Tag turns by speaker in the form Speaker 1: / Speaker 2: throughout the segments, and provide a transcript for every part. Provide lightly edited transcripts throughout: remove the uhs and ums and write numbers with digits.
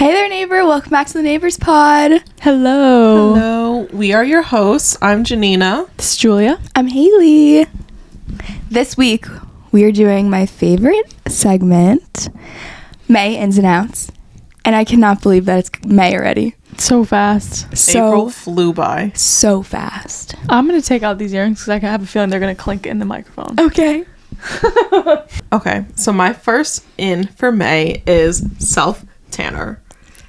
Speaker 1: Hey there, neighbor. Welcome back to the Neighbors Pod.
Speaker 2: Hello.
Speaker 3: Hello. We are your hosts. I'm Janina.
Speaker 2: This is Julia.
Speaker 1: I'm Haley. This week, we are doing my favorite segment, May Ins and Outs. And I cannot believe that it's May already.
Speaker 2: So fast.
Speaker 3: April flew by.
Speaker 1: So fast.
Speaker 2: I'm going to take out these earrings because I have a feeling they're going to clink in the microphone.
Speaker 1: Okay.
Speaker 3: Okay, so my first in for May is self-tanner.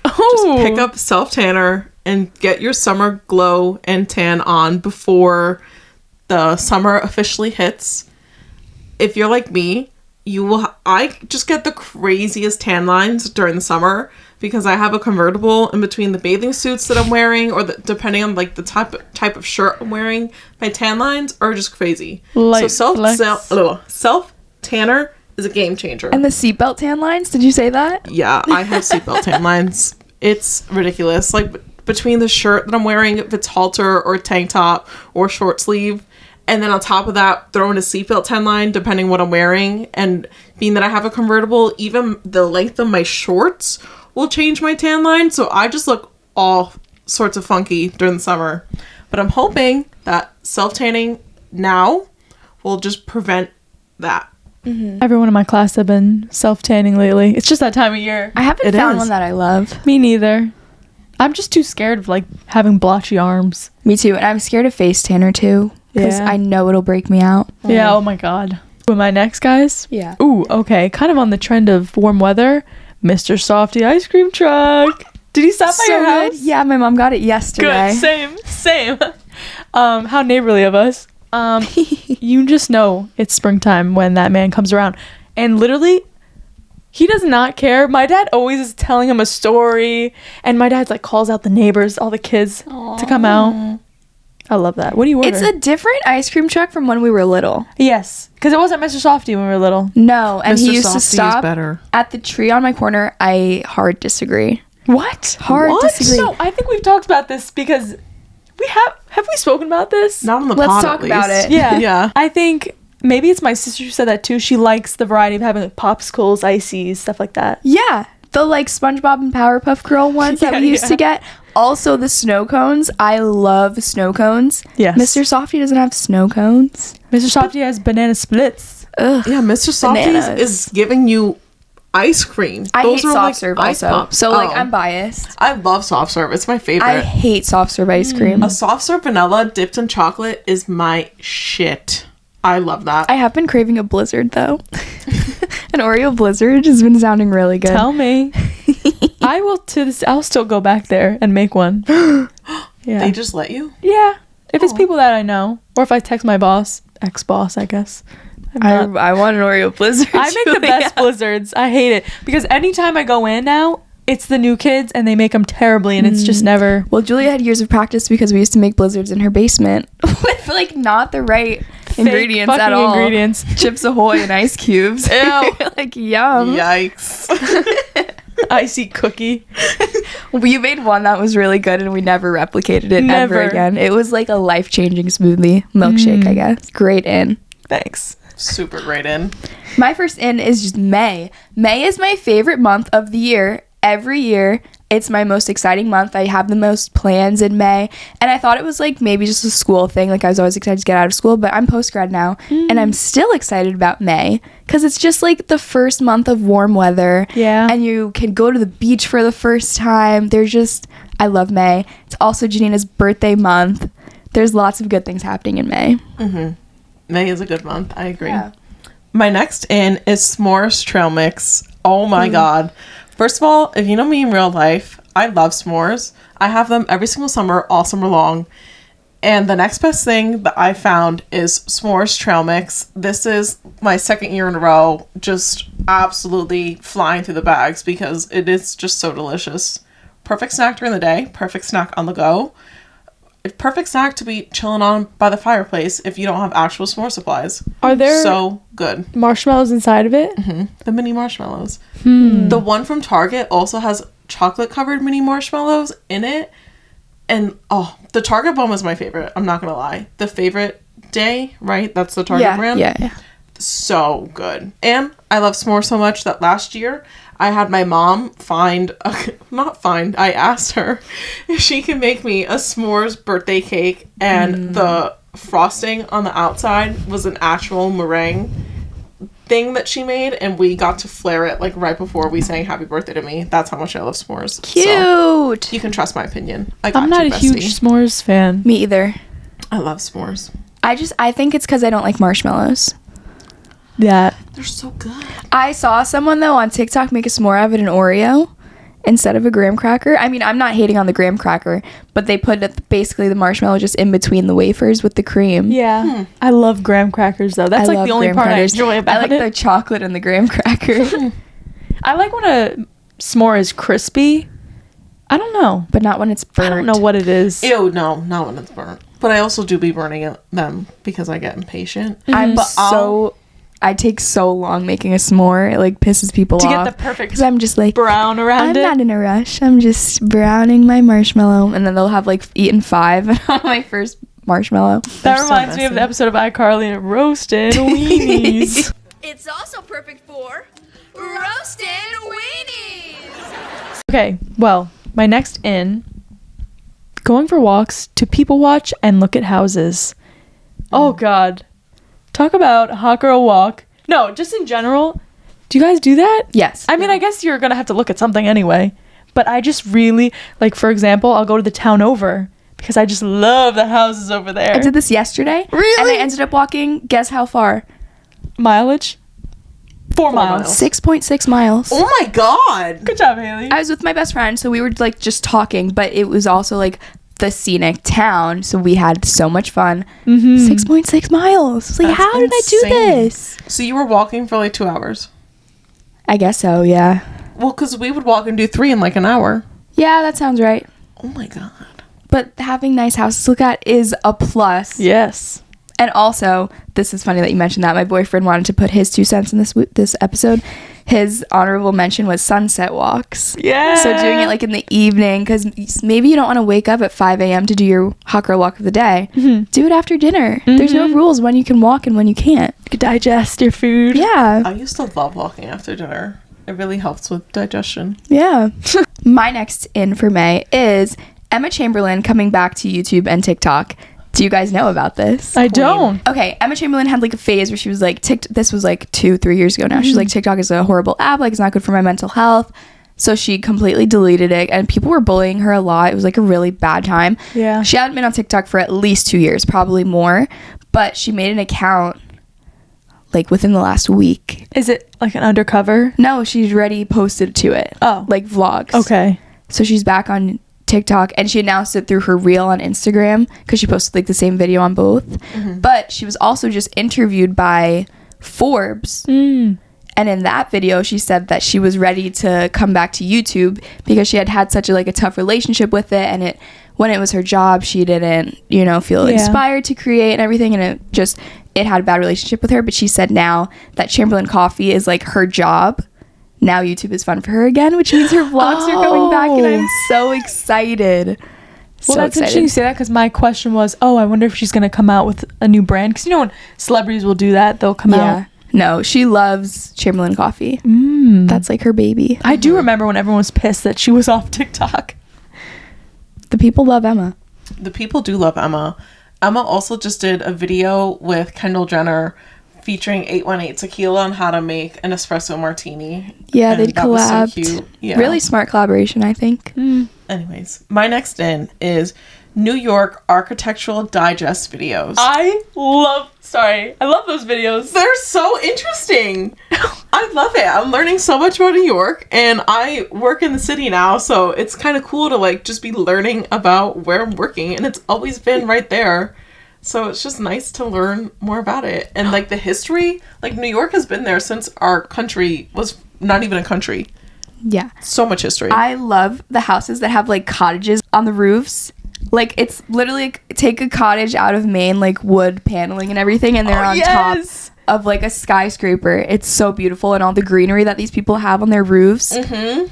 Speaker 2: Oh.
Speaker 3: Just pick up self-tanner and get your summer glow and tan on before the summer officially hits. If you're like me, I just get the craziest tan lines during the summer because I have a convertible in between the bathing suits that I'm wearing, or depending on like the type of shirt I'm wearing, my tan lines are just crazy. So self tanner is a game changer.
Speaker 1: And the seatbelt tan lines, did you say that?
Speaker 3: Yeah, I have seatbelt tan lines. It's ridiculous. Like between the shirt that I'm wearing, if it's halter or tank top or short sleeve, and then on top of that, throw in a seatbelt tan line, depending what I'm wearing. And being that I have a convertible, even the length of my shorts will change my tan line. So I just look all sorts of funky during the summer. But I'm hoping that self-tanning now will just prevent that.
Speaker 2: Mm-hmm. Everyone in my class have been self-tanning lately. It's just that time of year.
Speaker 1: I haven't found one that I love.
Speaker 2: Me neither. I'm just too scared of like having blotchy arms.
Speaker 1: Me too. And I'm scared of face tanner too. Because I know it'll break me out.
Speaker 2: Yeah, oh my god. Who am I next, guys?
Speaker 1: Yeah.
Speaker 2: Ooh, okay. Kind of on the trend of warm weather. Mr. Softee ice cream truck. Did he stop by your house?
Speaker 1: Good. Yeah, my mom got it yesterday.
Speaker 2: Good. Same. How neighborly of us. You just know it's springtime when that man comes around. And literally, he does not care. My dad always is telling him a story. And my dad's like calls out the neighbors, all the kids to come out. I love that. What do you order?
Speaker 1: It's a different ice cream truck from when we were little.
Speaker 2: Yes, because it wasn't Mr. Softee when we were little.
Speaker 1: No, and he used
Speaker 3: Softee
Speaker 1: to stop
Speaker 3: better.
Speaker 1: at the tree on my corner. I hard disagree.
Speaker 2: What?
Speaker 1: Hard disagree.
Speaker 2: No, I think we've talked about this because we have we spoken about this?
Speaker 3: Not on the
Speaker 1: Let's
Speaker 3: pod,
Speaker 1: talk
Speaker 3: at
Speaker 1: about
Speaker 3: least.
Speaker 1: it.
Speaker 2: Yeah.
Speaker 3: Yeah.
Speaker 2: I think maybe it's my sister who said that too. She likes the variety of having like popsicles, ices, stuff like that.
Speaker 1: Yeah, the like SpongeBob and Powerpuff Girl ones that we used to get. Also, the snow cones. I love snow cones.
Speaker 2: Yes.
Speaker 1: Mr. Softee doesn't have snow cones.
Speaker 2: Mr. Softee has banana splits.
Speaker 1: Ugh.
Speaker 3: Yeah, Mr. Softee is giving you ice cream.
Speaker 1: I hate
Speaker 3: are
Speaker 1: soft serve
Speaker 3: ice
Speaker 1: also.
Speaker 3: pops.
Speaker 1: So like I'm biased.
Speaker 3: I love soft serve. It's my favorite.
Speaker 1: I hate soft serve ice cream.
Speaker 3: A soft serve vanilla dipped in chocolate is my shit. I love that.
Speaker 1: I have been craving a Blizzard though. An Oreo Blizzard has been sounding really good.
Speaker 2: Tell me. I'll still go back there and make one. Yeah.
Speaker 3: They just let you?
Speaker 2: Yeah. If it's people that I know, or if I text my boss, ex-boss, I guess.
Speaker 1: I want an Oreo Blizzard.
Speaker 2: I make the best blizzards. I hate it because anytime I go in now, it's the new kids and they make them terribly, and it's just never.
Speaker 1: Well, Julia had years of practice because we used to make blizzards in her basement with like not the right ingredients at all.
Speaker 2: Ingredients.
Speaker 1: Chips Ahoy and ice cubes.
Speaker 2: Ew.
Speaker 1: Like yum.
Speaker 3: Yikes.
Speaker 2: Icy cookie.
Speaker 1: We made one that was really good and we never replicated it ever again. It was like a life-changing smoothie milkshake, I guess. Great in.
Speaker 2: Thanks.
Speaker 3: Super great in.
Speaker 1: My first in is just May. May is my favorite month of the year. Every year, it's my most exciting month. I have the most plans in May. And I thought it was like maybe just a school thing. Like I was always excited to get out of school, but I'm post-grad now. And I'm still excited about May because it's just like the first month of warm weather.
Speaker 2: Yeah.
Speaker 1: And you can go to the beach for the first time. I love May. It's also Janina's birthday month. There's lots of good things happening in May.
Speaker 3: Mm-hmm. May is a good month. I agree.
Speaker 1: Yeah.
Speaker 3: My next in is s'mores trail mix. Oh my god. First of all, if you know me in real life, I love s'mores. I have them every single summer, all summer long. And the next best thing that I found is s'mores trail mix. This is my second year in a row, just absolutely flying through the bags because it is just so delicious. Perfect snack during the day, perfect snack on the go. Perfect snack to be chilling on by the fireplace if you don't have actual s'more supplies.
Speaker 2: Are there
Speaker 3: so good
Speaker 2: marshmallows inside of it?
Speaker 3: Mm-hmm. The mini marshmallows. The one from Target also has chocolate covered mini marshmallows in it, and the Target one was my favorite. I'm not gonna lie. The favorite day, right? That's the Target brand.
Speaker 1: Yeah.
Speaker 3: So good. And I love s'mores so much that last year I had my mom I asked her if she could make me a s'mores birthday cake, and the frosting on the outside was an actual meringue thing that she made, and we got to flare it like right before we sang happy birthday to me. That's how much I love s'mores.
Speaker 1: Cute.
Speaker 3: So, you can trust my opinion.
Speaker 2: I'm not a huge s'mores fan.
Speaker 1: Me either.
Speaker 3: I love s'mores.
Speaker 1: I think it's because I don't like marshmallows.
Speaker 2: Yeah.
Speaker 3: They're so good.
Speaker 1: I saw someone though on TikTok make a s'more out of an Oreo instead of a graham cracker. I mean, I'm not hating on the graham cracker, but they put basically the marshmallow just in between the wafers with the cream.
Speaker 2: Yeah. I love graham crackers though. That's like the only part I enjoy about it.
Speaker 1: I like the chocolate and the graham cracker.
Speaker 2: I like when a s'more is crispy. I don't know.
Speaker 1: But not when it's burnt.
Speaker 2: I don't know what it is.
Speaker 3: Ew, no, not when it's burnt. But I also do be burning them because I get impatient.
Speaker 1: I take so long making a s'more. It like pisses people off.
Speaker 2: To get the perfect
Speaker 1: because I'm just like
Speaker 2: brown around it.
Speaker 1: I'm not in a rush. I'm just browning my marshmallow, and then they'll have like eaten 5 on my first marshmallow.
Speaker 2: That reminds me of the episode of iCarly and roasted weenies.
Speaker 4: It's also perfect for roasted weenies.
Speaker 2: Okay, well, my next going for walks to people watch and look at houses. Oh God. Talk about hot girl walk. No, just in general. Do you guys do that?
Speaker 1: Yes.
Speaker 2: I mean, I guess you're going to have to look at something anyway. But I just really, like, for example, I'll go to the town over because I just love the houses over there.
Speaker 1: I did this yesterday.
Speaker 2: Really?
Speaker 1: And I ended up walking, guess how far?
Speaker 2: Mileage? 4 miles.
Speaker 1: 6.6 miles.
Speaker 3: Oh my God.
Speaker 2: Good job, Haley.
Speaker 1: I was with my best friend, so we were like just talking, but it was also like the scenic town, so we had so much fun. 6.6 miles. It's like,
Speaker 3: That's
Speaker 1: how did I do
Speaker 3: insane.
Speaker 1: this?
Speaker 3: So you were walking for like 2 hours?
Speaker 1: I guess so, yeah.
Speaker 3: Well, because we would walk and do 3 in like an hour.
Speaker 1: Yeah, that sounds right.
Speaker 3: Oh my God.
Speaker 1: But having nice houses to look at is a plus.
Speaker 2: Yes.
Speaker 1: And also, this is funny that you mentioned that. My boyfriend wanted to put his 2 cents in this episode. His honorable mention was sunset walks.
Speaker 2: Yeah.
Speaker 1: So doing it like in the evening, because maybe you don't want to wake up at 5 a.m. to do your hot girl walk of the day. Do it after dinner. There's no rules when you can walk and when you can't.
Speaker 2: You could digest your food.
Speaker 1: Yeah.
Speaker 3: I used to love walking after dinner. It really helps with digestion.
Speaker 1: Yeah. My next in for May is Emma Chamberlain coming back to YouTube and TikTok. Do you guys know about this?
Speaker 2: I don't.
Speaker 1: Okay, Emma Chamberlain had like a phase where she was like, this was like 2-3 years ago now. She's like, TikTok is a horrible app, like it's not good for my mental health. So she completely deleted it, and people were bullying her a lot. It was like a really bad time.
Speaker 2: Yeah.
Speaker 1: She hadn't been on TikTok for at least 2 years, probably more, but she made an account like within the last week.
Speaker 2: Is it like an undercover?
Speaker 1: No, she's already posted to it.
Speaker 2: Oh.
Speaker 1: Like vlogs.
Speaker 2: Okay.
Speaker 1: So she's back on TikTok, and she announced it through her reel on Instagram because she posted like the same video on both. But she was also just interviewed by Forbes, and in that video she said that she was ready to come back to YouTube because she had such a tough relationship with it, and when it was her job she didn't feel inspired to create and everything, and it had a bad relationship with her. But she said now that Chamberlain Coffee is like her job. Now YouTube is fun for her again, which means her vlogs are coming back, and I'm so excited.
Speaker 2: Well, that's interesting you say that, because my question was, I wonder if she's going to come out with a new brand. Because when celebrities will do that, they'll come out.
Speaker 1: No, she loves Chamberlain Coffee. That's like her baby.
Speaker 2: I do remember when everyone was pissed that she was off TikTok.
Speaker 1: The people love Emma.
Speaker 3: The people do love Emma. Emma also just did a video with Kendall Jenner featuring 818 Tequila on how to make an espresso martini.
Speaker 1: Yeah, they collabed.
Speaker 3: So cute. Yeah.
Speaker 1: Really smart collaboration, I think.
Speaker 3: Anyways, my next in is New York Architectural Digest videos.
Speaker 2: I love those videos.
Speaker 3: They're so interesting. I love it. I'm learning so much about New York, and I work in the city now, so it's kind of cool to just be learning about where I'm working, and it's always been right there. So it's just nice to learn more about it. And the history, New York has been there since our country was not even a country.
Speaker 1: Yeah.
Speaker 3: So much history.
Speaker 1: I love the houses that have cottages on the roofs. It's literally take a cottage out of Maine, wood paneling and everything, and they're on top of a skyscraper. It's so beautiful, and all the greenery that these people have on their roofs. So beautiful.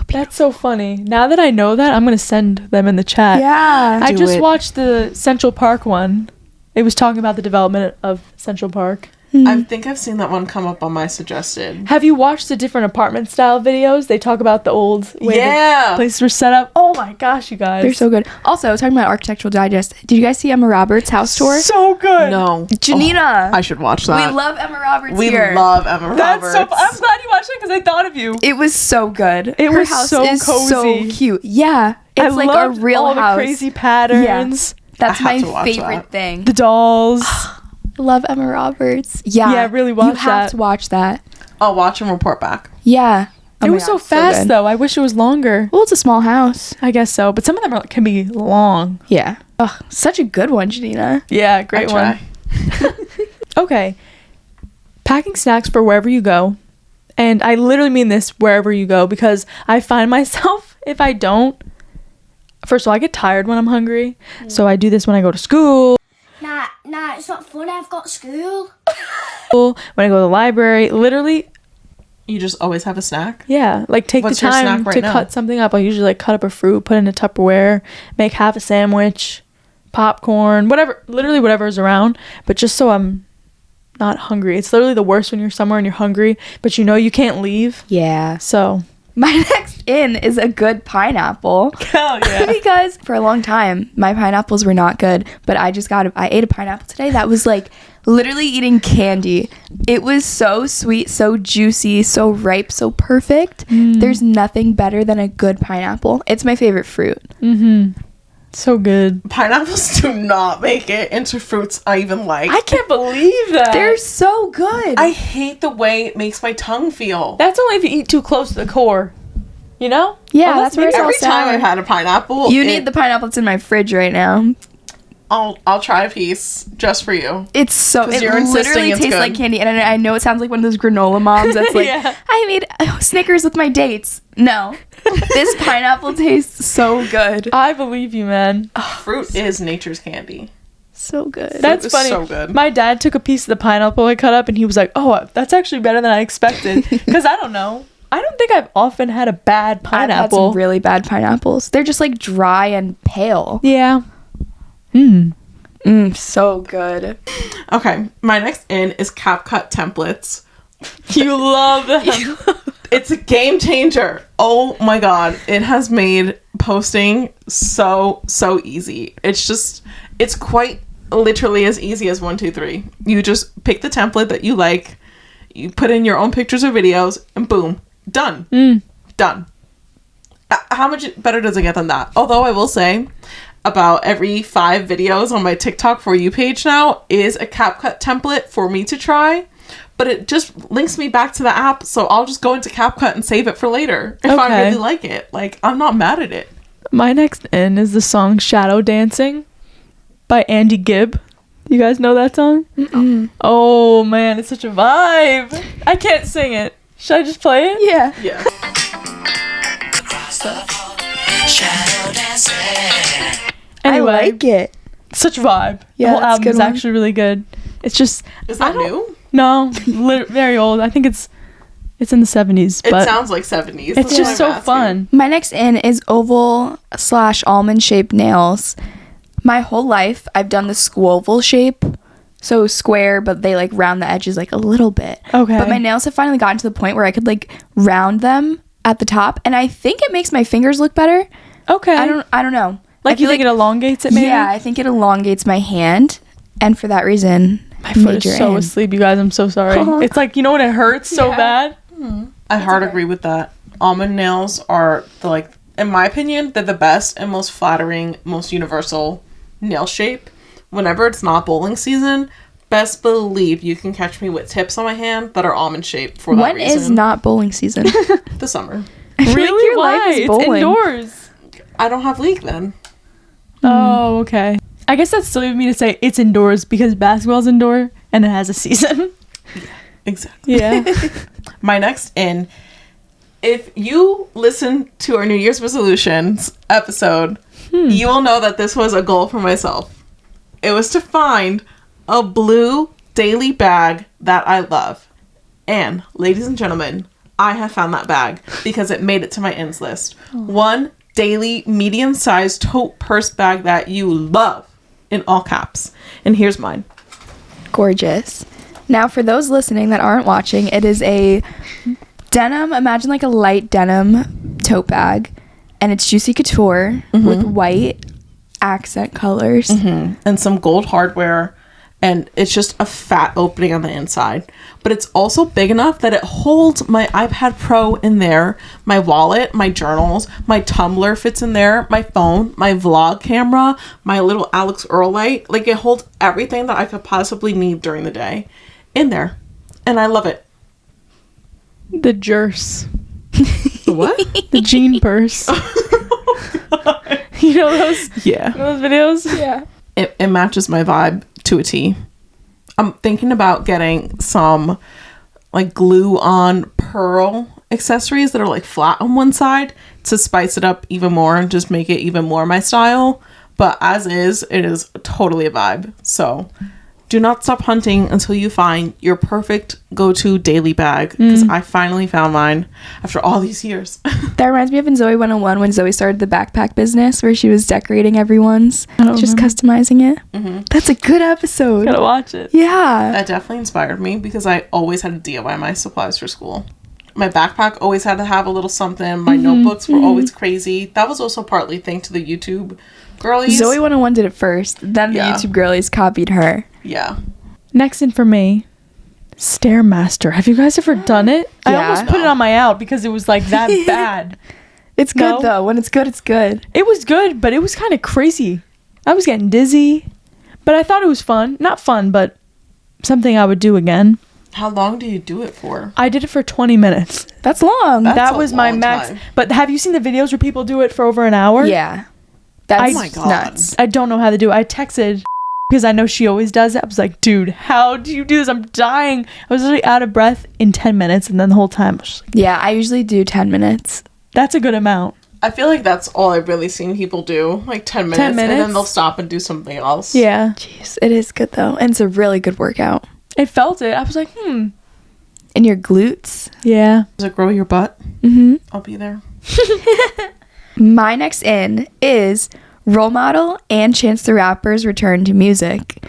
Speaker 2: That's so funny. Now that I know that, I'm going to send them in the chat.
Speaker 1: Yeah.
Speaker 2: I watched the Central Park one. It was talking about the development of Central Park.
Speaker 3: I think I've seen that one come up on my suggested.
Speaker 2: Have you watched the different apartment style videos? They talk about the old way the places were set up. Oh my gosh, you guys.
Speaker 1: They're so good. Also, talking about Architectural Digest, did you guys see Emma Roberts' house tour?
Speaker 2: So good.
Speaker 3: No.
Speaker 1: Janina.
Speaker 3: I should watch that.
Speaker 1: We love Emma Roberts
Speaker 3: We
Speaker 1: here.
Speaker 3: love Emma
Speaker 2: That's
Speaker 3: Roberts.
Speaker 2: so I'm glad you watched it because I thought of you.
Speaker 1: It was so good.
Speaker 2: It
Speaker 1: Her
Speaker 2: was
Speaker 1: house
Speaker 2: so
Speaker 1: is
Speaker 2: cozy.
Speaker 1: so cute. Yeah. It's
Speaker 2: I
Speaker 1: like a
Speaker 2: loved
Speaker 1: real
Speaker 2: all
Speaker 1: house.
Speaker 2: the crazy patterns.
Speaker 1: That's
Speaker 3: I have
Speaker 1: my
Speaker 3: to watch
Speaker 1: favorite
Speaker 3: that.
Speaker 1: thing.
Speaker 2: The dolls.
Speaker 1: Love Emma Roberts. Yeah.
Speaker 2: Yeah, really
Speaker 1: You
Speaker 2: watch
Speaker 1: have
Speaker 2: that.
Speaker 1: to watch that.
Speaker 3: I'll watch and report back.
Speaker 1: Yeah. Oh
Speaker 2: It
Speaker 1: my
Speaker 2: was
Speaker 1: God,
Speaker 2: so
Speaker 1: it's
Speaker 2: fast
Speaker 1: good.
Speaker 2: though. I wish it was longer.
Speaker 1: Well, it's a small house.
Speaker 2: I guess so, but some of them can be long.
Speaker 1: Yeah. Oh, such a good one, Janina.
Speaker 2: Yeah, great
Speaker 3: I
Speaker 2: one.
Speaker 3: try.
Speaker 2: Okay. Packing snacks for wherever you go. And I literally mean this wherever you go because I find myself, if I don't, first of all, I get tired when I'm hungry. So I do this when I go to school,
Speaker 5: Nah, it's not fun. I've got school.
Speaker 2: when I go to the library. Literally,
Speaker 3: You just always have a snack?
Speaker 2: yeah, like take
Speaker 3: What's
Speaker 2: the
Speaker 3: your
Speaker 2: time
Speaker 3: snack right
Speaker 2: to
Speaker 3: now?
Speaker 2: cut something up. I usually like cut up a fruit, put it in a Tupperware, make half a sandwich, popcorn, whatever, literally whatever is around. But just so I'm not hungry. It's literally the worst when you're somewhere and you're hungry, but you know you can't leave.
Speaker 1: Yeah.
Speaker 2: So,
Speaker 1: My next in is a good pineapple.
Speaker 2: hell
Speaker 1: Because for a long time, my pineapples were not good, but I ate a pineapple today that was like literally eating candy. It was so sweet, so juicy, so ripe, so perfect. There's nothing better than a good pineapple. It's my favorite fruit.
Speaker 2: So good.
Speaker 3: Pineapples do not make it into fruits I even like.
Speaker 2: I can't believe that.
Speaker 1: They're so good.
Speaker 3: I hate the way it makes my tongue feel.
Speaker 2: That's only if you eat too close to the core. You know?
Speaker 1: yeah,
Speaker 2: Unless
Speaker 1: that's where it's all
Speaker 3: Every time
Speaker 1: sour.
Speaker 3: I've had a pineapple,
Speaker 1: You need the pineapple that's in my fridge right now.
Speaker 3: I'll try a piece just for you.
Speaker 1: It's so
Speaker 3: 'Cause
Speaker 1: it
Speaker 3: you're insisting
Speaker 1: literally
Speaker 3: it's
Speaker 1: tastes
Speaker 3: good.
Speaker 1: like candy, and I know it sounds like one of those granola moms that's like,
Speaker 2: Yeah.
Speaker 1: I made Snickers with my dates. No, this pineapple tastes so good,
Speaker 2: I believe you, man.
Speaker 3: Fruit is nature's candy.
Speaker 1: so good.
Speaker 2: That's
Speaker 3: is
Speaker 2: funny.
Speaker 3: so good.
Speaker 2: My dad took a piece of the pineapple I cut up and he was like, "Oh, that's actually better than I expected." Because I don't know. I don't think I've often had a bad
Speaker 1: I've had
Speaker 2: pineapple.
Speaker 1: some really bad pineapples. They're just like dry and pale.
Speaker 2: Yeah.
Speaker 1: So good.
Speaker 3: Okay, my next in is CapCut templates.
Speaker 2: You love them.
Speaker 3: It's a game changer. Oh my god, it has made posting so easy. It's quite literally as easy as 1, 2, 3. You just pick the template that you like, you put in your own pictures or videos, and boom, done. Done. How much better does it get than that? Although I will say, about every 5 videos on my TikTok For You page now is a CapCut template for me to try. But it just links me back to the app, so I'll just go into CapCut and save it for later if I
Speaker 2: Okay.
Speaker 3: really like it. Like, I'm not mad at it.
Speaker 2: My next in is the song Shadow Dancing by Andy Gibb. You guys know that song? Oh man, it's such a vibe. I can't sing it. Should I just play it?
Speaker 1: Yeah.
Speaker 3: Yeah.
Speaker 2: Anyway,
Speaker 1: I like it.
Speaker 2: such a vibe.
Speaker 1: Yeah,
Speaker 2: the whole
Speaker 1: that's a
Speaker 2: album
Speaker 1: good
Speaker 2: is
Speaker 1: one.
Speaker 2: actually really good. It's just
Speaker 3: Is that new?
Speaker 2: no, very old. I think it's in the 70s,
Speaker 3: It
Speaker 2: but
Speaker 3: sounds like 70s.
Speaker 2: it's
Speaker 3: That's
Speaker 2: just
Speaker 3: why I'm
Speaker 2: so
Speaker 3: asking.
Speaker 2: fun.
Speaker 1: My next in is oval/almond shaped nails. My whole life, I've done the oval shape. So square, but they like round the edges like a little bit.
Speaker 2: Okay.
Speaker 1: But my nails have finally gotten to the point where I could like round them at the top, and I think it makes my fingers look better.
Speaker 2: Okay.
Speaker 1: I don't know.
Speaker 2: like
Speaker 1: I
Speaker 2: you
Speaker 1: feel
Speaker 2: think it elongates it maybe?
Speaker 1: Yeah, I think it elongates my hand, and for that reason,
Speaker 2: My foot is so asleep, you guys. I'm so sorry. It's like, you know when it hurts so bad?
Speaker 3: I hard agree with that. Almond nails are in my opinion, they're the best and most flattering, most universal nail shape. Whenever it's not bowling season, best believe you can catch me with tips on my hand that are almond shaped for that
Speaker 1: When
Speaker 3: reason.
Speaker 1: is not bowling season?
Speaker 3: The summer.
Speaker 1: I feel like
Speaker 2: Really?
Speaker 1: your life
Speaker 2: Why?
Speaker 1: is
Speaker 2: It's
Speaker 1: bowling.
Speaker 2: indoors.
Speaker 3: I don't have league then.
Speaker 2: Oh, okay. I guess that's silly of me to say it's indoors because basketball's indoor and it has a season.
Speaker 3: Exactly.
Speaker 2: Yeah.
Speaker 3: My next in, if you listen to our New Year's resolutions episode, you will know that this was a goal for myself. It was to find a blue daily bag that I love. And, ladies and gentlemen, I have found that bag because it made it to my ins list. One daily medium-sized tote purse bag that you love, in all caps. And here's mine.
Speaker 1: Gorgeous. Now, for those listening that aren't watching, it is a denim, imagine like a light denim tote bag, and it's Juicy Couture with white accent colors.
Speaker 3: And some gold hardware, and it's just a fat opening on the inside. But it's also big enough that it holds my iPad Pro in there, my wallet, my journals, my Tumblr fits in there, my phone, my vlog camera, my little Alex Earl light. Like, it holds everything that I could possibly need during the day in there. And I love it.
Speaker 2: The jerse.
Speaker 3: The what?
Speaker 2: The jean purse. You know those?
Speaker 3: Yeah.
Speaker 2: Those videos?
Speaker 1: Yeah.
Speaker 3: It matches my vibe to a T. I'm thinking about getting some like glue on pearl accessories that are like flat on one side to spice it up even more and just make it even more my style. But as is, it is totally a vibe. So do not stop hunting until you find your perfect go-to daily bag, because I finally found mine after all these years.
Speaker 1: That reminds me of in Zoe 101 when Zoe started the backpack business where she was decorating everyone's, just customizing it. That's a good episode.
Speaker 2: Gotta watch it.
Speaker 1: Yeah.
Speaker 3: That definitely inspired me because I always had to DIY my supplies for school. My backpack always had to have a little something. My notebooks were always crazy. That was also partly thanks to the YouTube girlies.
Speaker 1: Zoe 101 did it first. Then the YouTube girlies copied her.
Speaker 3: Yeah.
Speaker 2: Next in for me, Stairmaster. Have you guys ever done it? I
Speaker 1: Yeah.
Speaker 2: almost put it on my out because it was like that bad.
Speaker 1: It's good
Speaker 2: No.
Speaker 1: though. When it's good, it's good.
Speaker 2: It was good, but it was kind of crazy. I was getting dizzy, but I thought it was fun. Not fun, but something I would do again.
Speaker 3: How long do you do it for?
Speaker 2: I did it for 20 minutes.
Speaker 1: That's long.
Speaker 3: That's
Speaker 2: that
Speaker 3: a
Speaker 2: was my
Speaker 3: long
Speaker 2: max.
Speaker 3: time.
Speaker 2: But have you seen the videos where people do it for over an hour?
Speaker 1: Yeah. That's
Speaker 2: Oh my
Speaker 3: God.
Speaker 1: nuts.
Speaker 2: I don't know how to do it. I texted because I know she always does it. I was like, dude, how do you do this? I'm dying. I was literally out of breath in 10 minutes, and then the whole time I was just like,
Speaker 1: Yeah, I usually do 10 minutes.
Speaker 2: that's a good amount.
Speaker 3: I feel like that's all I've really seen people do. Like 10 minutes.
Speaker 2: 10
Speaker 3: And then
Speaker 2: minutes?
Speaker 3: they'll stop and do something else.
Speaker 2: Yeah.
Speaker 1: Jeez, it is good though. And it's a really good workout.
Speaker 2: It felt it. I was like,
Speaker 1: And your glutes.
Speaker 2: Yeah.
Speaker 3: Does it grow your butt?
Speaker 1: Mm-hmm.
Speaker 3: I'll be there.
Speaker 1: My next in is Role Model and Chance the Rapper's return to music.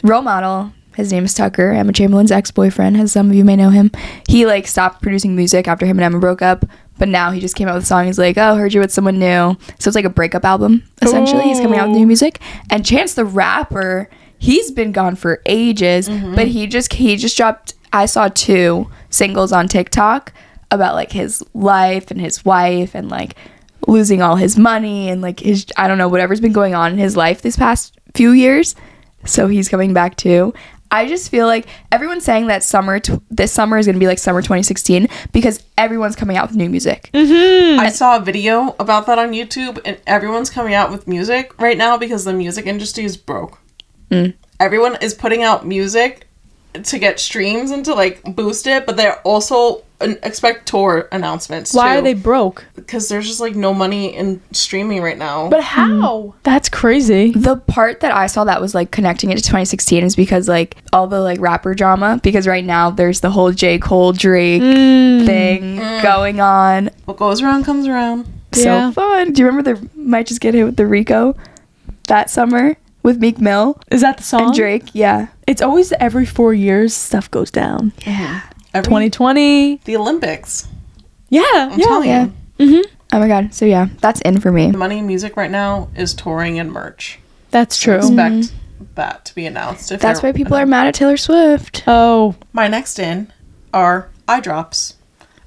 Speaker 1: Role Model, his name is Tucker, Emma Chamberlain's ex-boyfriend, as some of you may know him. He like stopped producing music after him and Emma broke up, but now he just came out with a song. He's like, oh, heard you with someone new. So it's like a breakup album, essentially. He's coming out with new music. And Chance the Rapper, he's been gone for ages, but he just dropped, I saw 2 singles on TikTok about like his life and his wife and like losing all his money and like his, I don't know, whatever's been going on in his life these past few years. So he's coming back too. I just feel like everyone's saying that this summer is going to be like summer 2016 because everyone's coming out with new music.
Speaker 3: I saw a video about that on YouTube, and everyone's coming out with music right now because the music industry is broke. Everyone is putting out music to get streams and to like boost it, but they're also expect tour announcements.
Speaker 2: Why
Speaker 3: too,
Speaker 2: are they broke?
Speaker 3: because there's just like no money in streaming right now.
Speaker 2: But how? That's crazy.
Speaker 1: The part that I saw that was like connecting it to 2016 is because like all the like rapper drama, because right now there's the whole J. Cole Drake thing going on.
Speaker 3: What goes around comes around.
Speaker 2: Yeah.
Speaker 1: So fun. Do you remember the Might Just Get Hit with the Rico that summer with Meek Mill
Speaker 2: Is that the song?
Speaker 1: and Drake? Yeah.
Speaker 2: It's always every 4 years stuff goes down.
Speaker 1: Yeah.
Speaker 2: 2020.
Speaker 3: The Olympics.
Speaker 2: Yeah.
Speaker 3: I'm telling
Speaker 1: yeah.
Speaker 3: you.
Speaker 1: Oh my god. So yeah, that's in for me.
Speaker 3: The money in music right now is touring and merch.
Speaker 2: That's true.
Speaker 3: Expect that to be announced. If
Speaker 1: That's
Speaker 3: they're
Speaker 1: why people are mad at Taylor Swift.
Speaker 2: Oh.
Speaker 3: My next in are eye drops.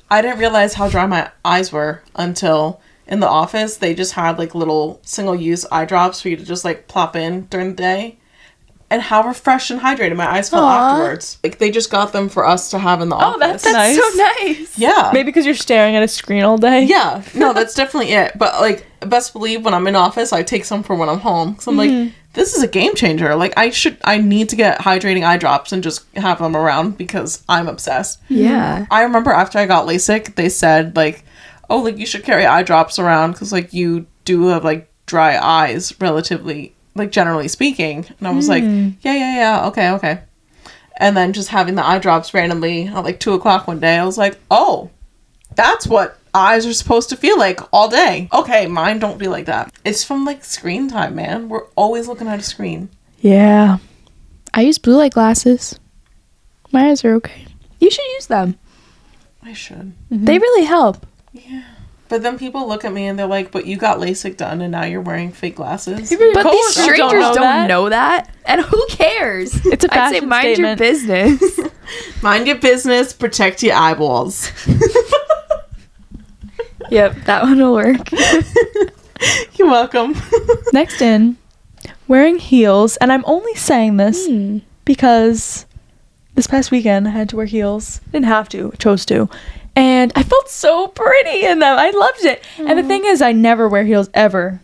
Speaker 3: I didn't realize how dry my eyes were until in the office they just had like little single-use eye drops for you to just like plop in during the day. And how refreshed and hydrated my eyes felt afterwards. Like they just got them for us to have in the office.
Speaker 2: that's nice.
Speaker 1: So nice.
Speaker 3: Yeah.
Speaker 2: Maybe because you're staring at a screen all day.
Speaker 3: Yeah. No, that's definitely it. But like best believe when I'm in office, I take some for when I'm home. So I'm like, this is a game changer. Like I need to get hydrating eye drops and just have them around because I'm obsessed.
Speaker 1: Yeah.
Speaker 3: I remember after I got LASIK, they said like, oh, like you should carry eye drops around because like you do have like dry eyes relatively, like generally speaking. And I was like, yeah, okay. And then just having the eye drops randomly at like 2:00 one day, I was like, oh, that's what eyes are supposed to feel like all day. Okay, mine don't feel like that. It's from like screen time, man. We're always looking at a screen.
Speaker 2: Yeah.
Speaker 1: I use blue light glasses. My eyes are okay. You should use them.
Speaker 3: I should.
Speaker 1: They really help.
Speaker 3: Yeah. But then people look at me and they're like, but you got LASIK done and now you're wearing fake glasses.
Speaker 1: But these strangers don't know that. And who cares?
Speaker 2: It's a
Speaker 1: I'd say
Speaker 2: fashion
Speaker 1: mind your
Speaker 2: statement.
Speaker 1: business.
Speaker 3: Mind your business, protect your eyeballs.
Speaker 1: Yep, that one will work.
Speaker 3: You're welcome.
Speaker 2: Next in, wearing heels. And I'm only saying this because this past weekend I had to wear heels. Didn't have to, chose to. And I felt so pretty in them. I loved it. And the thing is, I never wear heels ever.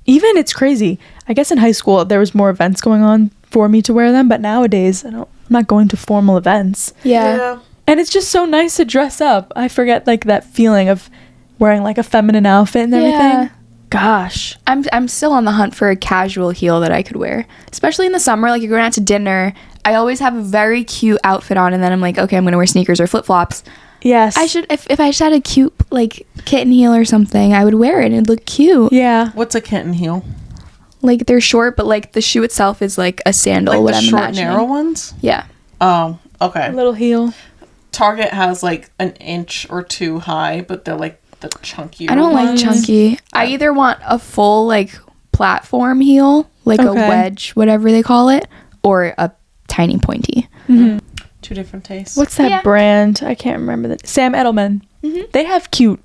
Speaker 2: Even, it's crazy. I guess in high school, there was more events going on for me to wear them. But nowadays, I'm not going to formal events.
Speaker 1: Yeah.
Speaker 2: And it's just so nice to dress up. I forget, like, that feeling of wearing, like, a feminine outfit and everything.
Speaker 1: Yeah.
Speaker 2: Gosh.
Speaker 1: I'm still on the hunt for a casual heel that I could wear. Especially in the summer, like you're going out to dinner. I always have a very cute outfit on and then I'm like, okay, I'm going to wear sneakers or flip-flops.
Speaker 2: Yes.
Speaker 1: I should, if I just had a cute, like, kitten heel or something, I would wear it and it'd look cute.
Speaker 2: Yeah.
Speaker 3: What's a kitten heel?
Speaker 1: Like, they're short, but, like, the shoe itself is, like, a sandal,
Speaker 3: Like
Speaker 1: what
Speaker 3: the
Speaker 1: I'm
Speaker 3: short,
Speaker 1: imagining.
Speaker 3: narrow ones?
Speaker 1: Yeah.
Speaker 3: Oh, okay.
Speaker 2: A little heel.
Speaker 3: Target has like an inch or two high, but they're like the chunkier
Speaker 1: I don't like
Speaker 3: ones.
Speaker 1: chunky. I either want a full, like, platform heel, like a
Speaker 2: Okay.
Speaker 1: wedge, whatever they call it, or a tiny pointy.
Speaker 3: Two different tastes.
Speaker 2: What's that
Speaker 1: Yeah.
Speaker 2: brand? I can't remember that. Sam Edelman. They have cute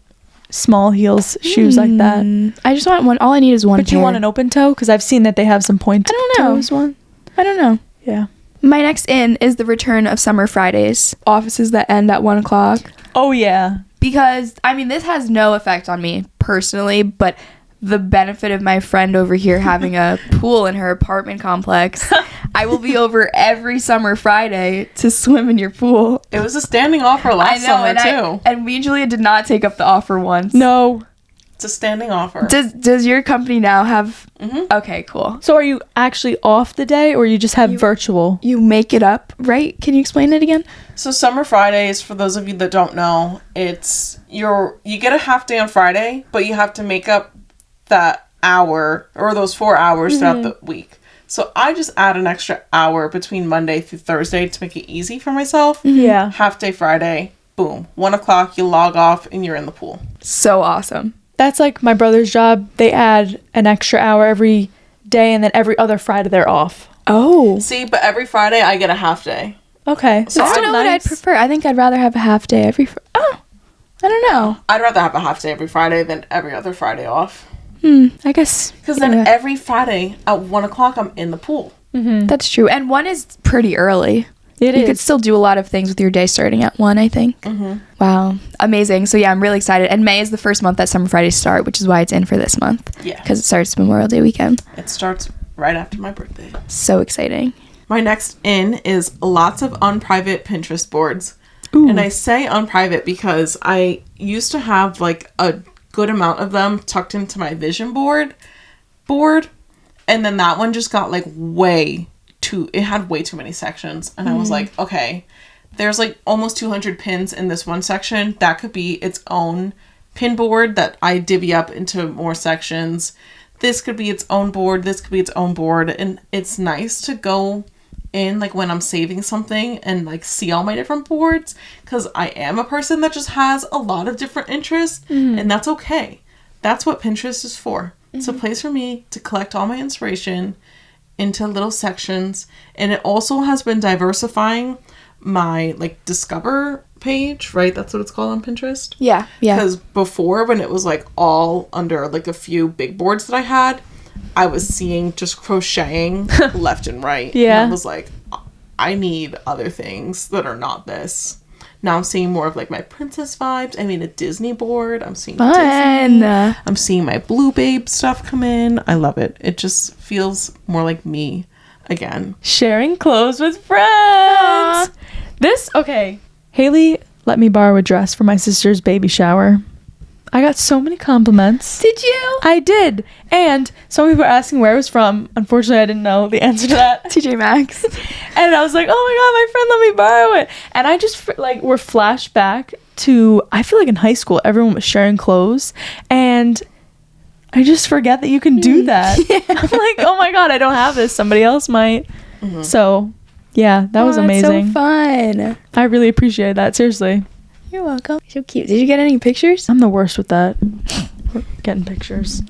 Speaker 2: small heels shoes like that.
Speaker 1: I just want one. All I need is one
Speaker 2: But you
Speaker 1: pair.
Speaker 2: want an open toe? Because I've seen that they have some point
Speaker 1: I don't know.
Speaker 2: toes one.
Speaker 1: I don't know.
Speaker 2: Yeah.
Speaker 1: My next in is the return of Summer Fridays. Offices that end at 1 o'clock.
Speaker 2: Oh, yeah.
Speaker 1: Because, I mean, this has no effect on me personally, but the benefit of my friend over here having a pool in her apartment complex, I will be over every summer Friday to swim in your pool.
Speaker 3: It was a standing offer last summer too.
Speaker 1: And we, Julia, did not take up the offer once.
Speaker 2: No.
Speaker 3: It's a standing offer.
Speaker 1: Does your company now have... Okay, cool.
Speaker 2: So are you actually off the day or you just have virtual?
Speaker 1: You make it up, right? Can you explain it again?
Speaker 3: So Summer Fridays, for those of you that don't know, it's you get a half day on Friday, but you have to make up that hour or those 4 hours throughout the week. So I just add an extra hour between Monday through Thursday to make it easy for myself.
Speaker 2: Yeah.
Speaker 3: Half day Friday, boom, 1 o'clock, you log off and you're in the pool.
Speaker 1: So awesome.
Speaker 2: That's like my brother's job. They add an extra hour every day and then every other Friday they're off.
Speaker 1: Oh.
Speaker 3: See, but every Friday I get a half day.
Speaker 2: Okay.
Speaker 3: So
Speaker 1: I don't know what I'd prefer. I think I'd rather have a half day every... I don't know.
Speaker 3: I'd rather have a half day every Friday than every other Friday off.
Speaker 1: I guess...
Speaker 3: Because then every Friday at 1 o'clock I'm in the pool.
Speaker 1: That's true. And 1 is pretty early.
Speaker 2: It
Speaker 1: You
Speaker 2: is.
Speaker 1: could still do a lot of things with your day starting at 1, I think. Wow. Amazing. So yeah, I'm really excited. And May is the first month that Summer Fridays start, which is why it's in for this month.
Speaker 3: Yeah.
Speaker 1: Because it starts Memorial Day weekend.
Speaker 3: It starts right after my birthday.
Speaker 1: So exciting.
Speaker 3: My next in is lots of unprivate Pinterest boards. And I say unprivate because I used to have like a good amount of them tucked into my vision board. And then that one just got like it had way too many sections. And I was like, okay, there's like almost 200 pins in this one section. That could be its own pin board that I divvy up into more sections. This could be its own board. This could be its own board. And it's nice to go in like when I'm saving something and like see all my different boards, because I am a person that just has a lot of different interests, and that's okay. That's what Pinterest is for. It's a place for me to collect all my inspiration into little sections, and it also has been diversifying my like discover page, right? That's what it's called on Pinterest.
Speaker 1: Yeah.
Speaker 3: Because before, when it was like all under like a few big boards that I had, I was seeing just crocheting left and right.
Speaker 2: Yeah.
Speaker 3: And I was like, I need other things that are not this. Now I'm seeing more of like my princess vibes. I mean, a Disney board. I'm seeing Disney.
Speaker 1: Fun.
Speaker 3: I'm seeing my Blue Babe stuff come in. I love it. It just feels more like me again.
Speaker 2: Sharing clothes with friends. Okay. Haley let me borrow a dress for my sister's baby shower. I got so many compliments.
Speaker 1: Did you?
Speaker 2: I did. And some people were asking where it was from. Unfortunately, I didn't know the answer to that.
Speaker 1: TJ Maxx.
Speaker 2: And I was like, oh my God, my friend let me borrow it. And I just like were flashed back to, I feel like in high school, everyone was sharing clothes. And I just forget that you can do that. I'm like, oh my God, I don't have this. Somebody else might. So Yeah, that was amazing.
Speaker 1: So fun.
Speaker 2: I really appreciate that. Seriously.
Speaker 1: You're welcome. So cute. Did you get any pictures?
Speaker 2: I'm the worst with that. Getting pictures.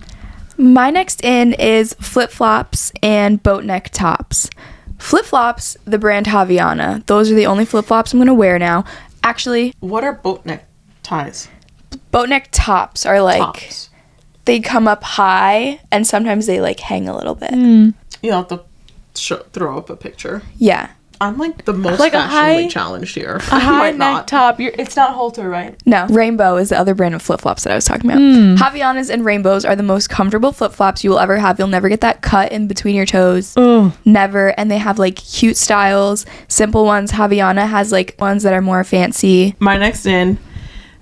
Speaker 1: My next in is flip-flops and boat neck tops. Flip-flops, the brand Havaiana. Those are the only flip-flops I'm going to wear now. Actually,
Speaker 3: What are boat neck ties?
Speaker 1: boat neck tops are like,
Speaker 3: Tops.
Speaker 1: they come up high and sometimes they like hang a little bit.
Speaker 3: You'll have to throw up a picture.
Speaker 1: Yeah.
Speaker 3: I'm like the most
Speaker 2: Like a
Speaker 3: fashionably
Speaker 2: high-
Speaker 3: challenged here.
Speaker 2: A high neck top. It's not halter, right?
Speaker 1: No, Rainbow is the other brand of flip-flops that I was talking about. Havaianas and Rainbows are the most comfortable flip-flops you will ever have. You'll never get that cut in between your toes.
Speaker 2: Oh.
Speaker 1: Never. And they have like cute styles, simple ones. Havaiana has like ones that are more fancy.
Speaker 3: My next in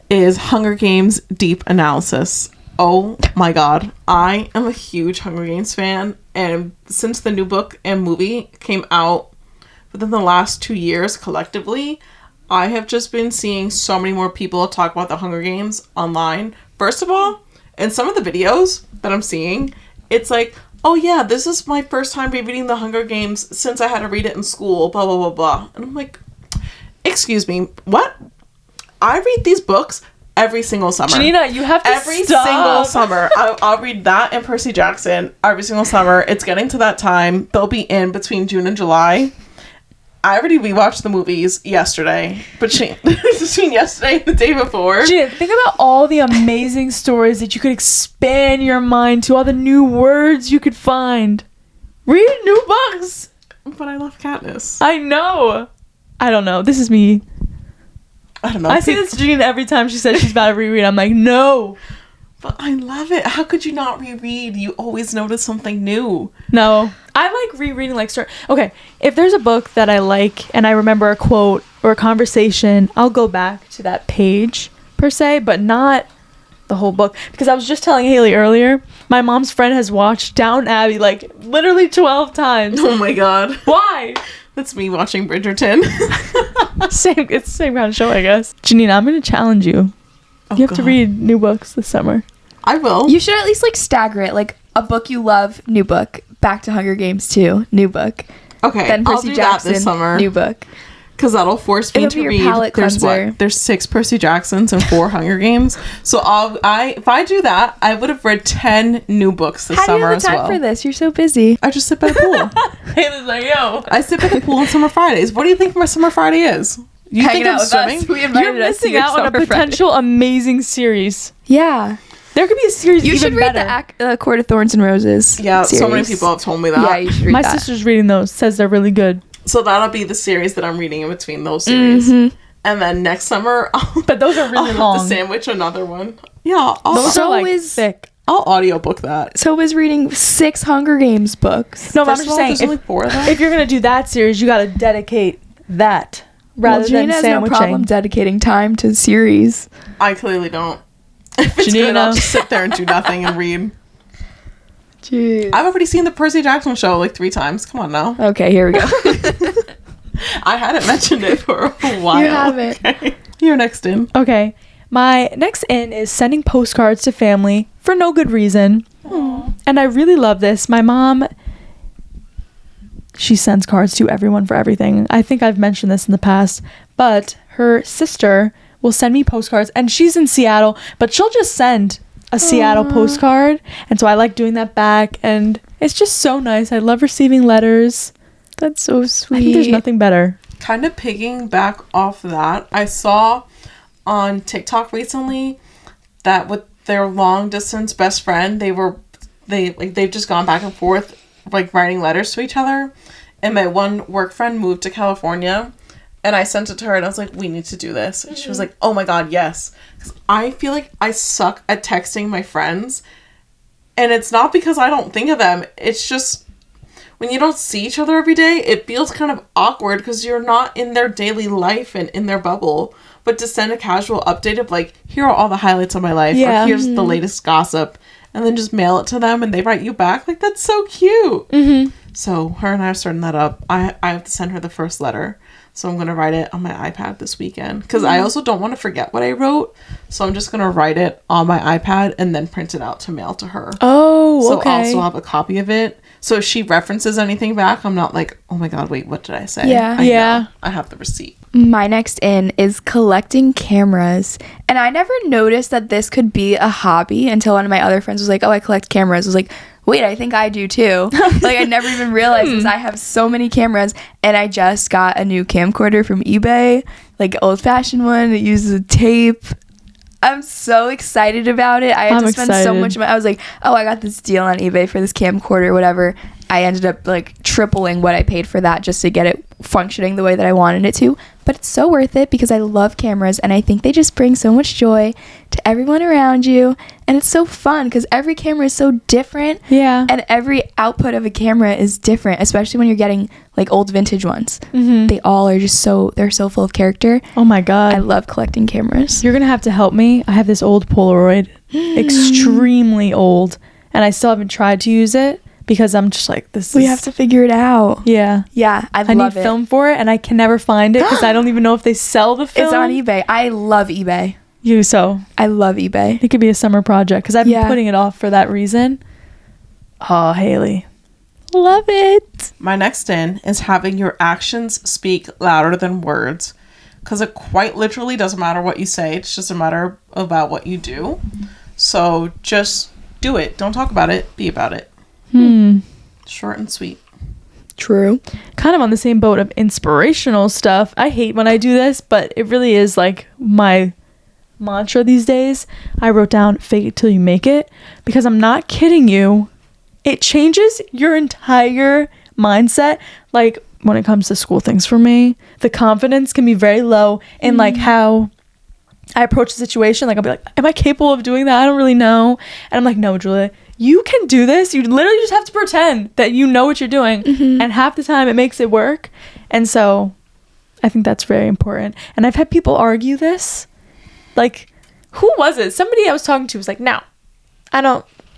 Speaker 3: is Hunger Games Deep Analysis. Oh my god. I am a huge Hunger Games fan, and since the new book and movie came out within the last 2 years collectively, I have just been seeing so many more people talk about the Hunger Games online. First of all, in some of the videos that I'm seeing, it's like, oh yeah, this is my first time rereading the Hunger Games since I had to read it in school, blah, blah, blah, blah. And I'm like, excuse me, what? I read these books every single summer.
Speaker 2: Janina, you have to
Speaker 3: Every
Speaker 2: stop.
Speaker 3: single summer. I'll read that and Percy Jackson every single summer. It's getting to that time. They'll be in between June and July. I already rewatched the movies yesterday, between yesterday and the day before.
Speaker 2: Janina, think about all the amazing stories that you could expand your mind to, all the new words you could find. Read new books.
Speaker 3: But I love Katniss.
Speaker 2: I know. I don't know. This is me.
Speaker 3: I don't know.
Speaker 2: I say this to Janina every time she says she's about to reread. I'm like, no.
Speaker 3: But I love it. How could you not reread? You always notice something new.
Speaker 2: No. I like rereading like okay, if there's a book that I like and I remember a quote or a conversation, I'll go back to that page per se, but not the whole book. Because I was just telling Haley earlier, my mom's friend has watched Downton Abbey like literally 12 times.
Speaker 3: Oh my god.
Speaker 2: Why?
Speaker 3: That's me watching Bridgerton.
Speaker 2: It's the same kind of show, I guess. Janina, I'm gonna challenge you.
Speaker 3: Oh,
Speaker 2: You have to
Speaker 3: God.
Speaker 2: read new books this summer.
Speaker 3: I will.
Speaker 1: You should at least like stagger it. Like a book you love, new book. Back to Hunger Games 2, new book.
Speaker 3: Okay,
Speaker 1: Then
Speaker 3: I'll
Speaker 1: Percy
Speaker 3: do
Speaker 1: Jackson,
Speaker 3: that this summer.
Speaker 1: new book.
Speaker 3: Because that'll force me
Speaker 1: It'll
Speaker 3: to
Speaker 1: be your
Speaker 3: read.
Speaker 1: palate
Speaker 3: There's
Speaker 1: cleanser.
Speaker 3: what? There's 6 Percy Jacksons and 4 Hunger Games. So if I do that, I would have read 10 new books this
Speaker 1: How do you
Speaker 3: summer
Speaker 1: have
Speaker 3: as
Speaker 1: the time
Speaker 3: well.
Speaker 1: for this? You're so busy.
Speaker 3: I just sit by the pool.
Speaker 2: Haley's like, yo.
Speaker 3: I sit by the pool on summer Fridays. What do you think my summer Friday is? You
Speaker 1: Hanging
Speaker 3: think
Speaker 1: out
Speaker 3: I'm
Speaker 1: with
Speaker 3: swimming?
Speaker 1: us. We invited
Speaker 2: You're
Speaker 1: us to
Speaker 2: missing
Speaker 1: your
Speaker 2: out on a
Speaker 1: summer Friday.
Speaker 2: potential amazing series.
Speaker 1: Yeah.
Speaker 2: There could be a series
Speaker 1: You
Speaker 2: even
Speaker 1: should read
Speaker 2: better.
Speaker 1: the Court of Thorns and Roses.
Speaker 3: Yeah, so many
Speaker 1: series.
Speaker 3: people have told me that.
Speaker 1: Yeah, you should read
Speaker 2: My
Speaker 1: that.
Speaker 2: sister's reading those. Says they're really good.
Speaker 3: So that'll be the series that I'm reading in between those series.
Speaker 1: Mm-hmm.
Speaker 3: And then next summer,
Speaker 2: But those are really
Speaker 3: I'll
Speaker 2: long.
Speaker 3: have to sandwich another one. Yeah, I'll
Speaker 2: Those are like
Speaker 1: is-
Speaker 2: thick.
Speaker 3: audiobook that.
Speaker 1: So is reading 6 Hunger Games books.
Speaker 2: No, but I'm
Speaker 3: First
Speaker 2: just
Speaker 3: of all,
Speaker 2: saying,
Speaker 3: there's only 4 of them.
Speaker 2: if you're gonna do that series, you gotta dedicate that rather
Speaker 1: Well,
Speaker 2: than
Speaker 1: Janina has no problem
Speaker 2: sandwiching.
Speaker 1: dedicating time to series.
Speaker 3: I clearly don't. If it's good,
Speaker 2: Janina.
Speaker 3: I'll just sit there and do nothing and read.
Speaker 1: Jeez.
Speaker 3: I've already seen the Percy Jackson show like 3 times. Come on now.
Speaker 1: Okay, here we go.
Speaker 3: I hadn't mentioned it for a while.
Speaker 1: You haven't.
Speaker 3: Okay. You're next in.
Speaker 2: Okay, my next in is sending postcards to family for no good reason. And I really love this. My mom, she sends cards to everyone for everything. I think I've mentioned this in the past, but her sister will send me postcards, and she's in Seattle, but she'll just send a Seattle postcard, and so I like doing that back, and it's just so nice. I love receiving letters.
Speaker 1: That's so sweet.
Speaker 2: I think there's nothing better.
Speaker 3: Kind of picking back off that, I saw on TikTok recently that with their long distance best friend, they've just gone back and forth like writing letters to each other. And my one work friend moved to California, and I sent it to her and I was like, we need to do this. And she was like, oh my god, yes. 'Cause I feel like I suck at texting my friends, and it's not because I don't think of them. It's just when you don't see each other every day, it feels kind of awkward because you're not in their daily life and in their bubble. But to send a casual update of like, here are all the highlights of my life,
Speaker 2: Yeah.
Speaker 3: or here's the latest gossip, and then just mail it to them and they write you back, like that's so cute. So her and I are starting that up. I have to send her the first letter. So I'm going to write it on my iPad this weekend. Because I also don't want to forget what I wrote. So I'm just going to write it on my iPad and then print it out to mail to her.
Speaker 2: Oh, okay.
Speaker 3: So I'll also have a copy of it. So if she references anything back, I'm not like, oh my God, wait, what did I say?
Speaker 1: Yeah.
Speaker 3: I know.
Speaker 2: Yeah.
Speaker 3: I have the receipt.
Speaker 1: My next in is collecting cameras. And I never noticed that this could be a hobby until one of my other friends was like, oh, I collect cameras. I was like, wait, I think I do too. Like, I never even realized this. I have so many cameras, and I just got a new camcorder from eBay, like old fashioned one. It uses a tape. I'm so excited about it. I had to spend so much money. I was like, oh, I got this deal on eBay for this camcorder, whatever. I ended up like tripling what I paid for that just to get it functioning the way that I wanted it to. But it's so worth it because I love cameras, and I think they just bring so much joy to everyone around you. And it's so fun because every camera is so different.
Speaker 2: Yeah.
Speaker 1: And every output of a camera is different, especially when you're getting like old vintage ones.
Speaker 2: Mm-hmm.
Speaker 1: They all are just they're so full of character.
Speaker 2: Oh my God.
Speaker 1: I love collecting cameras.
Speaker 2: You're going to have to help me. I have this old Polaroid, extremely old, and I still haven't tried to use it because I'm just like,
Speaker 1: We have to figure it out.
Speaker 2: Yeah.
Speaker 1: Yeah, I
Speaker 2: need
Speaker 1: love it.
Speaker 2: film for it, and I can never find it because I don't even know if they sell the film.
Speaker 1: It's on eBay. I love eBay.
Speaker 2: I
Speaker 1: love eBay.
Speaker 2: It could be a summer project because I've been putting it off for that reason. Oh, Haley. Love it.
Speaker 3: My next in is having your actions speak louder than words. Because it quite literally doesn't matter what you say. It's just a matter about what you do. So just do it. Don't talk about it. Be about it. Short and sweet.
Speaker 1: True.
Speaker 2: Kind of on the same boat of inspirational stuff. I hate when I do this, but it really is like my mantra these days. I wrote down fake it till you make it because I'm not kidding you. It changes your entire mindset. Like when it comes to school things for me, the confidence can be very low in like how I approach the situation. Like I'll be like, am I capable of doing that? I don't really know. And I'm like, no, Julia, you can do this. You literally just have to pretend that you know what you're doing. And half the time it makes it work. And so I think that's very important. And I've had people argue this. Like, who was it? Somebody I was talking to was like, no,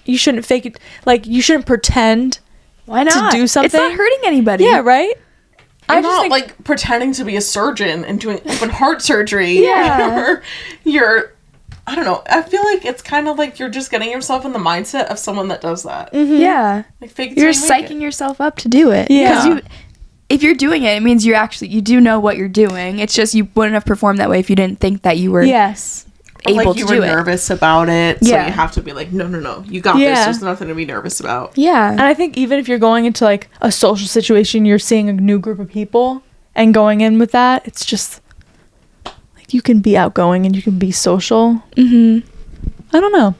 Speaker 2: you shouldn't fake it. Like, you shouldn't pretend.
Speaker 1: Why not?
Speaker 2: To do something.
Speaker 1: It's not hurting anybody.
Speaker 2: Yeah, right?
Speaker 3: You're not like pretending to be a surgeon and doing open heart surgery.
Speaker 1: Yeah.
Speaker 3: You're, I don't know. I feel like it's kind of like you're just getting yourself in the mindset of someone that does that.
Speaker 1: Yeah.
Speaker 3: Like fake it
Speaker 1: You're
Speaker 3: till you make
Speaker 1: psyching yourself up to do it.
Speaker 2: Yeah.
Speaker 1: Because if you're doing it, it means you do know what you're doing. It's just you wouldn't have performed that way if you didn't think that you were able
Speaker 3: like
Speaker 1: to
Speaker 3: you
Speaker 1: do
Speaker 3: were
Speaker 1: it.
Speaker 3: nervous about it, so
Speaker 1: Yeah.
Speaker 3: you have to be like, no, you got this. There's nothing to be nervous about.
Speaker 1: Yeah.
Speaker 2: And I think even if you're going into like a social situation, you're seeing a new group of people and going in with that, it's just like you can be outgoing and you can be social. I don't know.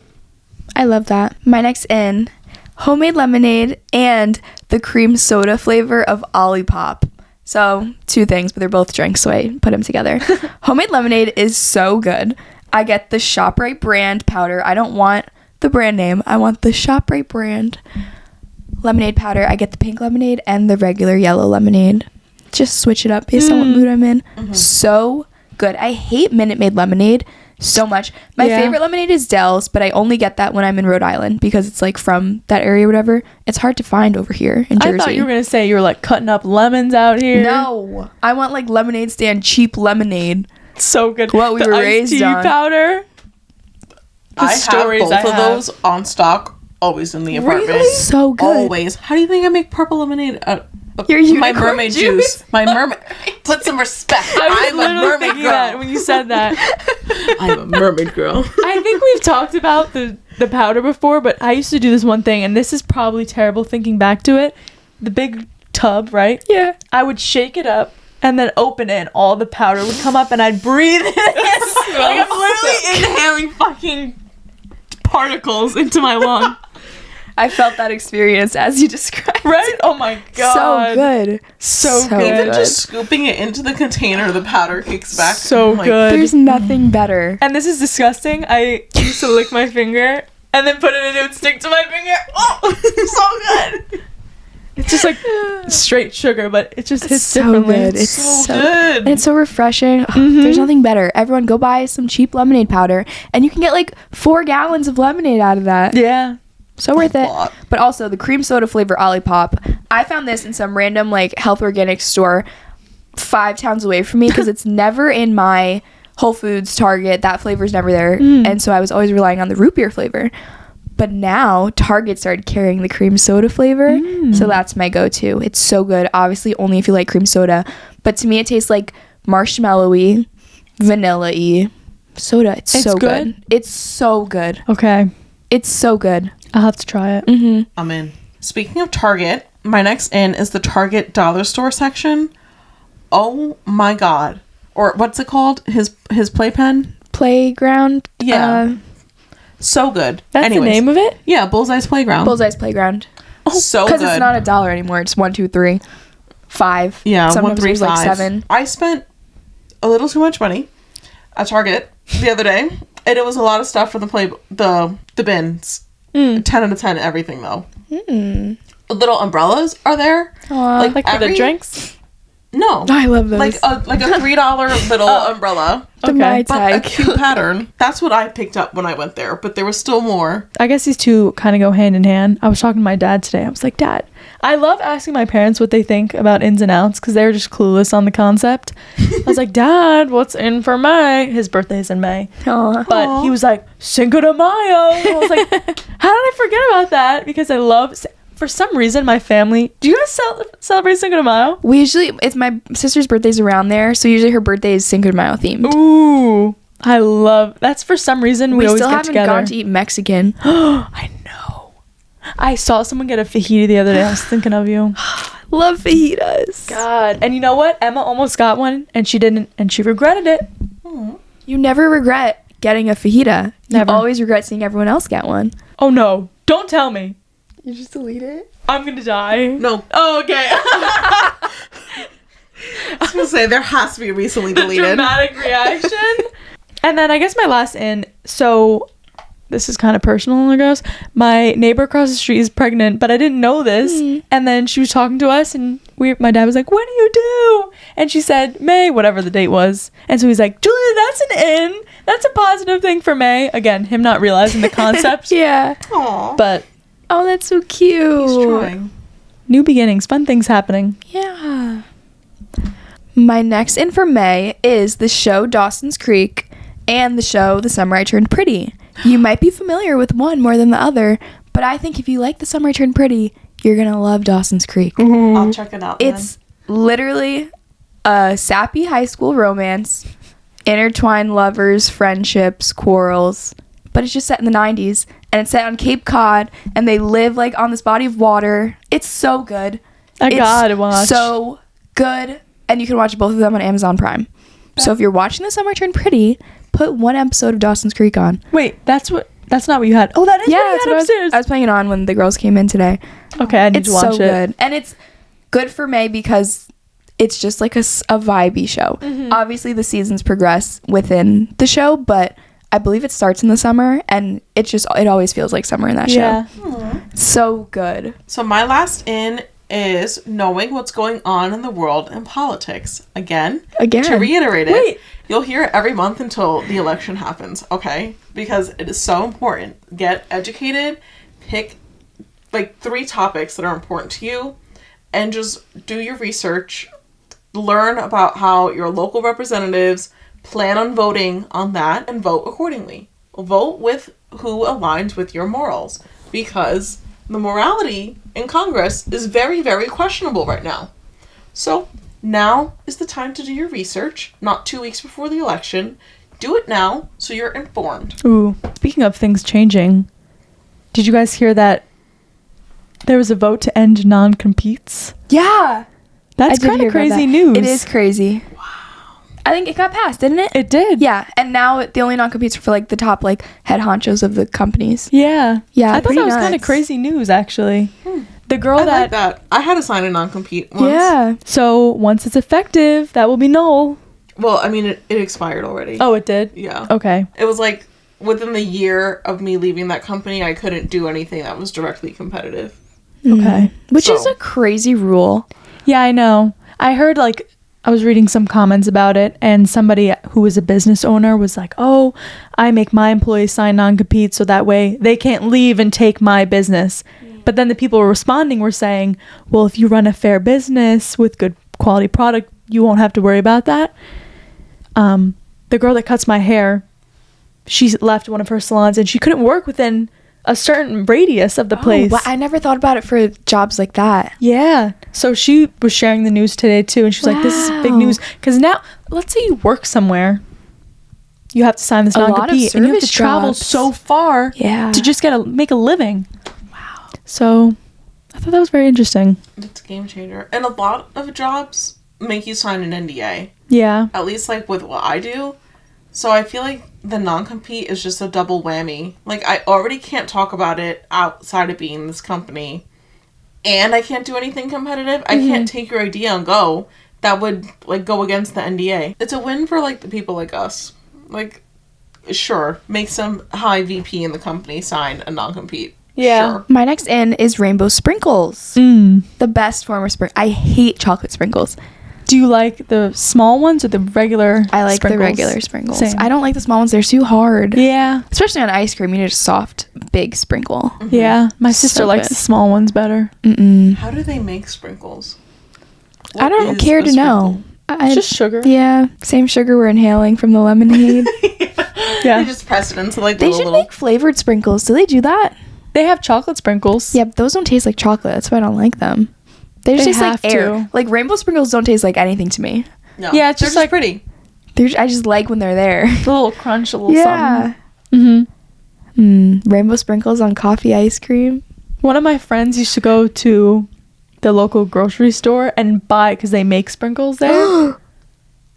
Speaker 1: I love that. My next in, homemade lemonade and the cream soda flavor of Olipop. So 2 things, but they're both drinks, so I put them together. Homemade lemonade is so good. I get the ShopRite brand powder. I don't want the brand name. I want the ShopRite brand lemonade powder. I get the pink lemonade and the regular yellow lemonade. Just switch it up based on what mood I'm in. So good. I hate Minute Maid lemonade so much. My favorite lemonade is Dell's, but I only get that when I'm in Rhode Island because it's like from that area or whatever. It's hard to find over here in Jersey.
Speaker 2: I thought you were going to say you were like cutting up lemons out here.
Speaker 1: No. I want like lemonade stand cheap lemonade.
Speaker 2: So good.
Speaker 1: What we
Speaker 2: the
Speaker 1: were
Speaker 2: iced
Speaker 1: raised
Speaker 2: tea
Speaker 1: on.
Speaker 2: powder.
Speaker 3: I have both of those on stock, always in the apartment.
Speaker 1: Really? So good.
Speaker 3: Always. How do you think I make purple lemonade?
Speaker 1: Your
Speaker 3: my
Speaker 1: unicorn
Speaker 3: mermaid juice. My mermaid. Put some respect. I'm a mermaid girl.
Speaker 2: That when you said that.
Speaker 3: I'm a mermaid girl.
Speaker 2: I think we've talked about the powder before, but I used to do this one thing, and this is probably terrible thinking back to it. The big tub, right?
Speaker 1: Yeah.
Speaker 2: I would shake it up and then open it, and all the powder would come up, and I'd breathe it in. Like I'm literally inhaling fucking particles into my lung.
Speaker 1: I felt that experience as you described.
Speaker 2: Right? Oh my god.
Speaker 1: So good.
Speaker 2: So good.
Speaker 3: Even just scooping it into the container, the powder kicks back.
Speaker 2: So
Speaker 3: I'm like,
Speaker 2: good.
Speaker 1: There's nothing better.
Speaker 2: And this is disgusting. I used to lick my finger and then put it in, it would stick to my finger. Oh, so good. It's just like straight sugar, but it just hits
Speaker 1: so
Speaker 2: differently.
Speaker 1: good. It's
Speaker 3: so good.
Speaker 1: And it's so refreshing. There's nothing better. Everyone go buy some cheap lemonade powder and you can get like 4 gallons of lemonade out of that.
Speaker 2: Yeah.
Speaker 1: So worth it.
Speaker 3: lot.
Speaker 1: But also the cream soda flavor Olipop. I found this in some random like health organic store 5 towns away from me because it's never in my Whole Foods, Target. That flavor's never there. And so I was always relying on the root beer flavor. But now Target started carrying the cream soda flavor. So that's my go-to. It's so good. Obviously, only if you like cream soda. But to me, it tastes like marshmallowy, vanilla-y soda. It's so good. It's so good.
Speaker 2: Okay.
Speaker 1: It's so good.
Speaker 2: I'll have to try it.
Speaker 3: I'm in. Speaking of Target, my next in is the Target dollar store section. Oh my god. Or what's it called? His playpen?
Speaker 1: Playground.
Speaker 3: Yeah. So good.
Speaker 2: That's
Speaker 3: Anyways,
Speaker 2: the name of it?
Speaker 3: Yeah, Bullseye's Playground.
Speaker 1: Bullseye's Playground.
Speaker 3: So good.
Speaker 1: Because it's not $1 anymore. It's 1, 2, 3, 5.
Speaker 3: Yeah,
Speaker 1: Sometimes
Speaker 3: 1, 3,
Speaker 1: there's like
Speaker 3: 5.
Speaker 1: 7.
Speaker 3: I spent a little too much money at Target the other day, and it was a lot of stuff for the bins. 10 out of 10 everything though. Little umbrellas are there.
Speaker 1: Aww.
Speaker 2: Like for the drinks?
Speaker 3: No,
Speaker 1: I love those.
Speaker 3: like a $3 little umbrella.
Speaker 1: The
Speaker 2: Okay.
Speaker 1: Mai
Speaker 3: But a
Speaker 1: Tai.
Speaker 3: cute pattern. That's what I picked up when I went there, but there was still more.
Speaker 2: I guess these two kind of go hand in hand. I was talking to my dad today. I was like, Dad, I love asking my parents what they think about ins and outs because they're just clueless on the concept. I was like, Dad, what's in for May? His birthday is in May.
Speaker 1: Aw.
Speaker 2: But he was like, Cinco de Mayo. And I was like, how did I forget about that? Because I love, for some reason, my family. Do you guys celebrate Cinco de Mayo?
Speaker 1: We usually, it's my sister's birthday's around there, so usually her birthday is Cinco de Mayo themed.
Speaker 2: Ooh, I love. That's for some reason we always
Speaker 1: still
Speaker 2: get
Speaker 1: haven't
Speaker 2: together.
Speaker 1: gone to eat Mexican.
Speaker 2: I know. I saw someone get a fajita the other day. I was thinking of you.
Speaker 1: Love fajitas.
Speaker 2: God. And you know what? Emma almost got one, and she didn't, and she regretted it.
Speaker 1: You never regret getting a fajita.
Speaker 2: Never.
Speaker 1: You always regret seeing everyone else get one.
Speaker 2: Oh no! Don't tell me.
Speaker 1: You just delete it?
Speaker 2: I'm gonna die.
Speaker 3: No,
Speaker 2: Oh, okay.
Speaker 3: I was gonna say there has to be recently deleted.
Speaker 2: Dramatic reaction. And then I guess my last in. So this is kind of personal, I guess. My neighbor across the street is pregnant, but I didn't know this. And then she was talking to us, and my dad was like, "What do you do?" And she said, "May," whatever the date was. And so he's like, "Julia, that's an in. That's a positive thing for May." Again, him not realizing the concept.
Speaker 1: Yeah.
Speaker 3: Aw,
Speaker 2: But
Speaker 1: Oh, that's so cute.
Speaker 3: he's trying.
Speaker 2: new beginnings, fun things happening.
Speaker 1: Yeah. My next in for May is the show Dawson's Creek and the show The Summer I Turned Pretty. You might be familiar with one more than the other, but I think if you like The Summer I Turned Pretty, you're going to love Dawson's Creek.
Speaker 3: I'll check it out.
Speaker 1: It's literally a sappy high school romance, intertwined lovers, friendships, quarrels, but it's just set in the 90s, and it's set on Cape Cod, and they live like on this body of water. It's so good.
Speaker 2: I
Speaker 1: It's
Speaker 2: gotta watch.
Speaker 1: so good, and you can watch both of them on Amazon Prime. So if you're watching The Summer I Turned Pretty, put one episode of Dawson's Creek on.
Speaker 2: Wait, that's not what you had. Oh, that is what you
Speaker 1: that's
Speaker 2: had
Speaker 1: what I
Speaker 2: upstairs.
Speaker 1: was playing it on when the girls came in today.
Speaker 2: Okay, I need
Speaker 1: It's
Speaker 2: to watch
Speaker 1: so
Speaker 2: it.
Speaker 1: good, and it's good for May because it's just like a vibey show. Obviously, the seasons progress within the show, but I believe it starts in the summer, and it always feels like summer in that
Speaker 2: Yeah.
Speaker 1: show. So good.
Speaker 3: So my last in is knowing what's going on in the world and politics. Again. To reiterate it,
Speaker 2: Wait.
Speaker 3: you'll hear it every month until the election happens, okay? Because it is so important. Get educated, pick like 3 topics that are important to you, and just do your research. Learn about how your local representatives plan on voting on that and vote accordingly. Vote with who aligns with your morals, because the morality in Congress is very, very questionable right now. So now is the time to do your research, not 2 weeks before the election. Do it now so you're informed.
Speaker 2: Ooh, speaking of things changing, did you guys hear that there was a vote to end non-competes?
Speaker 1: Yeah.
Speaker 2: That's
Speaker 1: I did
Speaker 2: kind
Speaker 1: hear
Speaker 2: of
Speaker 1: about
Speaker 2: crazy
Speaker 1: that.
Speaker 2: news.
Speaker 1: It is crazy. Wow. I think it got passed, didn't it?
Speaker 2: It did.
Speaker 1: Yeah, and now the only non-competes are for like the top like head honchos of the companies.
Speaker 2: Yeah.
Speaker 1: Yeah,
Speaker 2: I thought
Speaker 1: pretty
Speaker 2: that was kind of
Speaker 1: nuts.
Speaker 2: crazy news, actually. The girl
Speaker 3: I like that. I had to sign a non-compete once.
Speaker 1: Yeah.
Speaker 2: So once it's effective, that will be null.
Speaker 3: Well, I mean, it expired already.
Speaker 2: Oh, it did?
Speaker 3: Yeah.
Speaker 2: Okay.
Speaker 3: It was like within the year of me leaving that company, I couldn't do anything that was directly competitive.
Speaker 2: Okay.
Speaker 1: Which is
Speaker 3: So-
Speaker 1: a crazy rule.
Speaker 2: Yeah, I know. I heard I was reading some comments about it, and somebody who was a business owner was like, "Oh, I make my employees sign non-compete so that way they can't leave and take my business." But then the people responding were saying, "Well, if you run a fair business with good quality product, you won't have to worry about that. The girl that cuts my hair, she left one of her salons and she couldn't work within a certain radius of the place.
Speaker 1: Well, I never thought about it for jobs like that.
Speaker 2: Yeah. So she was sharing the news today too, and she's like, this is big news. Because now, let's say you work somewhere, you have to sign this non-compete, and you have to travel so far to just make a living. Wow. So I thought that was very interesting.
Speaker 3: It's a game changer. And a lot of jobs make you sign an NDA.
Speaker 2: Yeah.
Speaker 3: At least, like, with what I do. So I feel like the non-compete is just a double whammy. Like, I already can't talk about it outside of being in this company. And I can't do anything competitive. I can't take your idea and go. That would, like, go against the NDA. It's a win for, like, the people like us. Like, sure, make some high VP in the company sign a non-compete.
Speaker 2: Yeah.
Speaker 3: Sure.
Speaker 1: My next in is rainbow sprinkles. The best form of sprinkles. I hate chocolate sprinkles.
Speaker 2: Do you like the small ones or the regular
Speaker 1: I like
Speaker 2: sprinkles?
Speaker 1: the regular sprinkles.
Speaker 2: Same.
Speaker 1: I don't like the small ones. They're too hard.
Speaker 2: Yeah.
Speaker 1: Especially on ice cream. You need a soft, big sprinkle.
Speaker 2: Yeah. My sister
Speaker 1: So
Speaker 2: likes
Speaker 1: good.
Speaker 2: the small ones better.
Speaker 3: How do they make sprinkles?
Speaker 1: I
Speaker 3: What
Speaker 1: don't
Speaker 3: is
Speaker 1: care
Speaker 3: a
Speaker 1: to know.
Speaker 2: It's just sugar.
Speaker 1: Yeah. Same sugar we're inhaling from the lemonade.
Speaker 2: Yeah.
Speaker 3: They just press it into, like,
Speaker 1: They
Speaker 3: little...
Speaker 1: should make flavored sprinkles. Do they do that?
Speaker 2: They have chocolate sprinkles.
Speaker 1: Yeah, but those don't taste like chocolate. That's why I don't like them. They just
Speaker 2: They
Speaker 1: taste like
Speaker 2: have
Speaker 1: air.
Speaker 2: to.
Speaker 1: Like rainbow sprinkles don't taste like anything to me.
Speaker 3: No.
Speaker 2: Yeah, it's
Speaker 3: They're
Speaker 2: just, like,
Speaker 3: pretty.
Speaker 1: I just like when they're there.
Speaker 2: A little crunch, a little
Speaker 1: Yeah.
Speaker 2: something.
Speaker 1: Rainbow sprinkles on coffee ice cream.
Speaker 2: One of my friends used to go to the local grocery store and buy, because they make sprinkles there.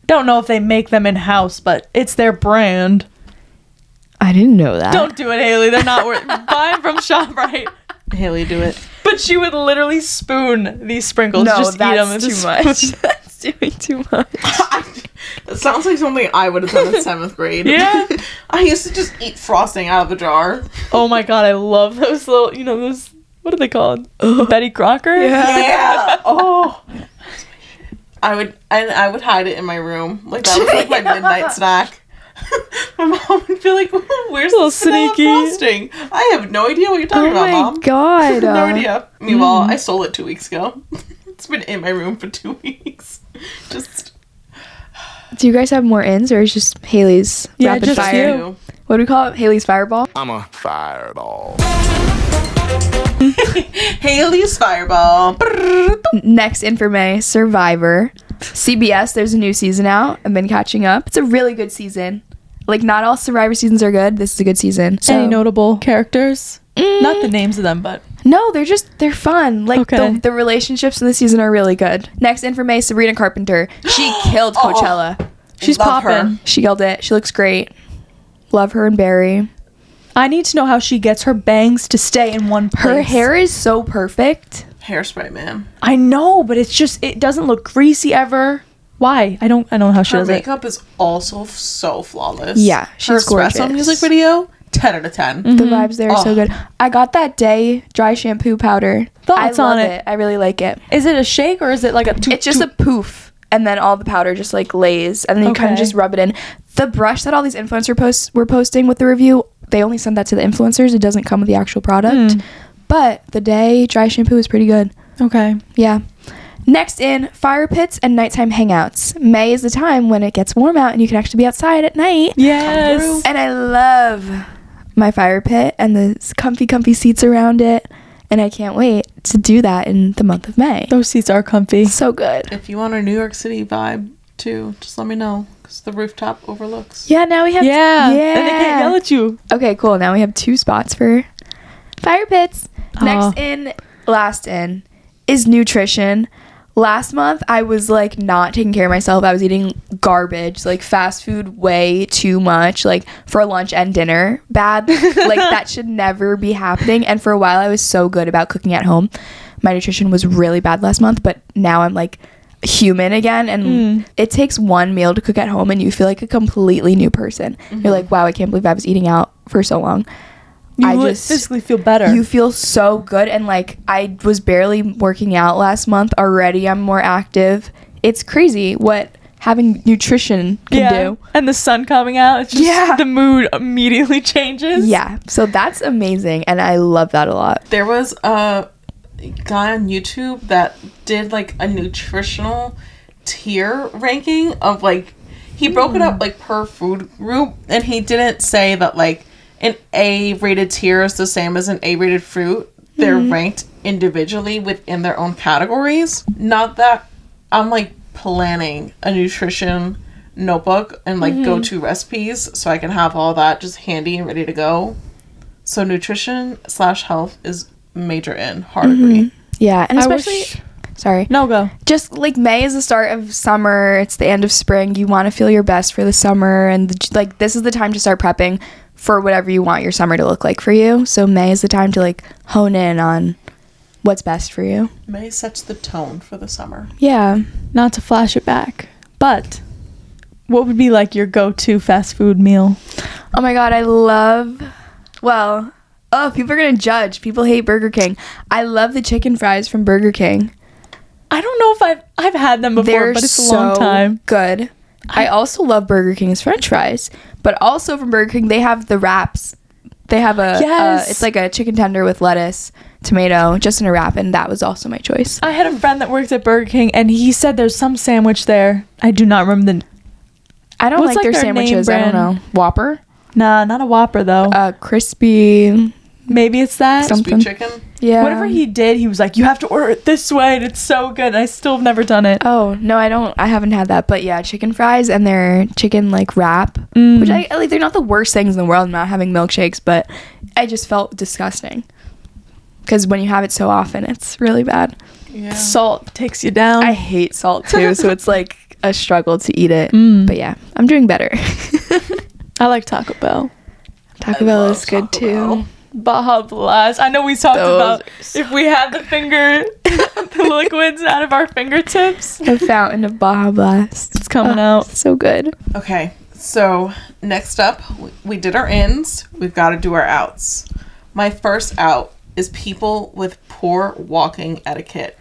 Speaker 2: Don't know if they make them in-house, but it's their brand.
Speaker 1: I didn't know that.
Speaker 2: Don't do it, Haley. They're not worth Buy them from ShopRite.
Speaker 3: Haley, do it.
Speaker 2: But she would literally spoon these sprinkles.
Speaker 1: No,
Speaker 2: just eat them
Speaker 1: that's
Speaker 2: with a
Speaker 1: too
Speaker 2: spoon.
Speaker 1: much. That's doing too much.
Speaker 3: That sounds like something I would have done in 7th grade.
Speaker 2: Yeah.
Speaker 3: I used to just eat frosting out of a jar.
Speaker 2: Oh my god, I love those little, those, what are they called? Betty Crocker?
Speaker 3: Yeah. Oh. I would hide it in my room. Like, that was like my midnight snack. My mom would be like, where's
Speaker 2: Little
Speaker 3: the vanilla
Speaker 2: sneaky.
Speaker 3: frosting? I have no idea what you're talking about,
Speaker 1: my
Speaker 3: Mom.
Speaker 1: god.
Speaker 3: No idea. Meanwhile, I stole it 2 weeks ago. It's been in my room for 2 weeks. Just...
Speaker 1: Do you guys have more ins or is just Haley's
Speaker 2: Yeah,
Speaker 1: rapid
Speaker 2: just
Speaker 1: fire?
Speaker 2: you.
Speaker 1: What do we call it? Haley's fireball?
Speaker 6: I'm a fireball.
Speaker 3: Haley's Fireball.
Speaker 1: Next in for May, Survivor. CBS, there's a new season out. I've been catching up. It's a really good season. Like, not all Survivor seasons are good. This is a good season. So,
Speaker 2: Any notable characters? Not the names of them, but
Speaker 1: no, they're fun. Like,
Speaker 2: Okay.
Speaker 1: the relationships in the season are really good. Next in for May, Sabrina Carpenter. She killed Coachella.
Speaker 2: she's
Speaker 3: Love her.
Speaker 2: popping.
Speaker 1: She killed it. She looks great. Love her and Barry.
Speaker 2: I need to know how she gets her bangs to stay in one place.
Speaker 1: Her hair is so perfect.
Speaker 3: Hairspray, man.
Speaker 2: I know, but it's just, it doesn't look greasy ever. Why? I don't know how she
Speaker 3: Her
Speaker 2: does it.
Speaker 3: makeup is also so flawless.
Speaker 1: Yeah,
Speaker 3: Her
Speaker 1: she's
Speaker 3: espresso
Speaker 1: gorgeous.
Speaker 3: music video, 10 out of 10.
Speaker 1: The vibes there are so
Speaker 3: Oh.
Speaker 1: good. I got that day dry shampoo powder.
Speaker 2: Thoughts
Speaker 1: I love
Speaker 2: on it?
Speaker 1: it. I really like it.
Speaker 2: Is it a shake or is it like a...
Speaker 1: It's just a poof, and then all the powder just like lays, and then you kind of
Speaker 2: Okay.
Speaker 1: just rub it in. The brush that all these influencers were posting with the review, they only send that to the influencers. It doesn't come with the actual product. But the day dry shampoo is pretty good.
Speaker 2: Okay.
Speaker 1: Yeah. Next in, fire pits and nighttime hangouts. May is the time when it gets warm out and you can actually be outside at night.
Speaker 2: Yes.
Speaker 1: And I love my fire pit and the comfy seats around it. And I can't wait to do that in the month of May.
Speaker 2: Those seats are comfy.
Speaker 1: So good.
Speaker 3: If you want a New York City vibe, too, just let me know. Because the rooftop overlooks.
Speaker 1: Yeah, now we have...
Speaker 2: Yeah. And they can't yell at you.
Speaker 1: Okay, cool. Now we have 2 spots for fire pits. Next in, last in, is nutrition. Last month, I was like not taking care of myself. I was eating garbage, like fast food way too much, like for lunch and dinner. Bad. Like that should never be happening. And for a while, I was so good about cooking at home. My nutrition was really bad last month, but now I'm like human again. And it takes one meal to cook at home and you feel like a completely new person. You're like, wow, I can't believe I was eating out for so long.
Speaker 2: You physically feel better.
Speaker 1: You feel so good, and like I was barely working out last month. Already I'm more active. It's crazy what having nutrition can do.
Speaker 2: And the sun coming out, it's just the mood immediately changes.
Speaker 1: Yeah, so that's amazing, and I love that a lot.
Speaker 3: There was a guy on YouTube that did like a nutritional tier ranking of like, he broke it up like per food group, and he didn't say that like an A-rated tier is the same as an A-rated fruit. They're ranked individually within their own categories. Not that I'm like planning a nutrition notebook and like go-to recipes so I can have all that just handy and ready to go. So nutrition/health is major in. Hard agree.
Speaker 1: Yeah, and especially sorry.
Speaker 2: No, go.
Speaker 1: Just like May is the start of summer, it's the end of spring. You want to feel your best for the summer, and like this is the time to start prepping for whatever you want your summer to look like for you. So May is the time to like hone in on what's best for you.
Speaker 3: May sets the tone for the summer.
Speaker 1: Yeah.
Speaker 2: Not to flash it back, but what would be like your go-to fast food meal?
Speaker 1: Oh my god, people are gonna judge. People hate Burger King. I love the chicken fries from Burger King.
Speaker 2: I don't know if I've had them before,
Speaker 1: They're
Speaker 2: but it's a long time.
Speaker 1: Good. I also love Burger King's French fries, but also from Burger King they have the wraps. They have it's like a chicken tender with lettuce, tomato, just in a wrap, and that was also my choice.
Speaker 2: I had a friend that worked at Burger King, and he said there's some sandwich there. I do not remember the.
Speaker 1: I don't
Speaker 2: What's
Speaker 1: like their
Speaker 2: their name
Speaker 1: sandwiches. I don't
Speaker 2: brand?
Speaker 1: know. Whopper,
Speaker 2: Nah, not a Whopper though.
Speaker 1: crispy,
Speaker 2: Maybe it's that.
Speaker 1: Something.
Speaker 3: Sweet chicken.
Speaker 1: yeah.
Speaker 2: Whatever he did, he was like, "You have to order it this way," and it's so good. I still have never done it.
Speaker 1: Oh no, I don't. I haven't had that, but yeah, chicken fries and their chicken like wrap,
Speaker 2: Mm.
Speaker 1: which I like. They're not the worst things in the world. I'm not having milkshakes, but I just felt disgusting because when you have it so often, it's really bad.
Speaker 3: Yeah.
Speaker 2: Salt takes you down.
Speaker 1: I hate salt too, so it's like a struggle to eat it.
Speaker 2: Mm.
Speaker 1: But yeah, I'm doing better.
Speaker 2: I like Taco Bell.
Speaker 1: Taco Bell
Speaker 3: love
Speaker 1: is good
Speaker 3: Taco
Speaker 1: too.
Speaker 3: Bell.
Speaker 2: Baja Blast. I know we talked
Speaker 1: Those
Speaker 2: about
Speaker 1: are so
Speaker 2: if we had the liquids out of our fingertips.
Speaker 1: A fountain of Baja Blast.
Speaker 2: It's coming out.
Speaker 1: So good.
Speaker 3: Okay, so next up, we did our ins. We've got to do our outs. My first out is people with poor walking etiquette.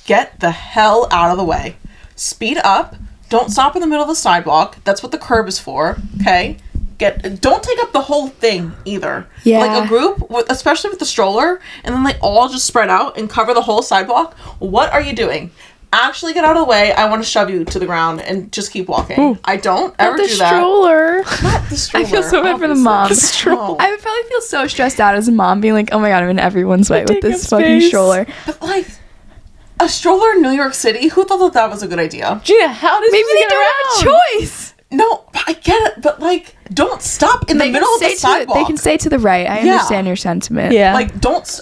Speaker 3: Get the hell out of the way. Speed up. Don't stop in the middle of the sidewalk. That's what the curb is for, okay? Don't take up the whole thing either.
Speaker 1: Yeah.
Speaker 3: Like a group, especially with the stroller, and then they all just spread out and cover the whole sidewalk. What are you doing? Actually get out of the way. I want to shove you to the ground and just keep walking.
Speaker 2: Ooh.
Speaker 3: I don't ever
Speaker 1: the
Speaker 3: do that.
Speaker 1: stroller.
Speaker 3: Not the stroller.
Speaker 1: I feel so bad for the mom.
Speaker 3: No.
Speaker 1: I would probably feel so stressed out as a mom, being like, "Oh my god, I'm in everyone's way with
Speaker 2: Taking
Speaker 1: this
Speaker 2: up
Speaker 1: fucking
Speaker 2: space.
Speaker 1: stroller."
Speaker 3: But like a stroller in New York City, who thought that was a good idea?
Speaker 2: Gina, how does
Speaker 1: Maybe
Speaker 2: she
Speaker 1: they
Speaker 2: get
Speaker 1: don't
Speaker 2: around?
Speaker 1: have a choice.
Speaker 3: No, I get it, but like, don't stop in the middle of the sidewalk.
Speaker 1: They can stay to the right. I
Speaker 3: Yeah.
Speaker 1: understand your sentiment.
Speaker 2: Yeah.
Speaker 3: Like,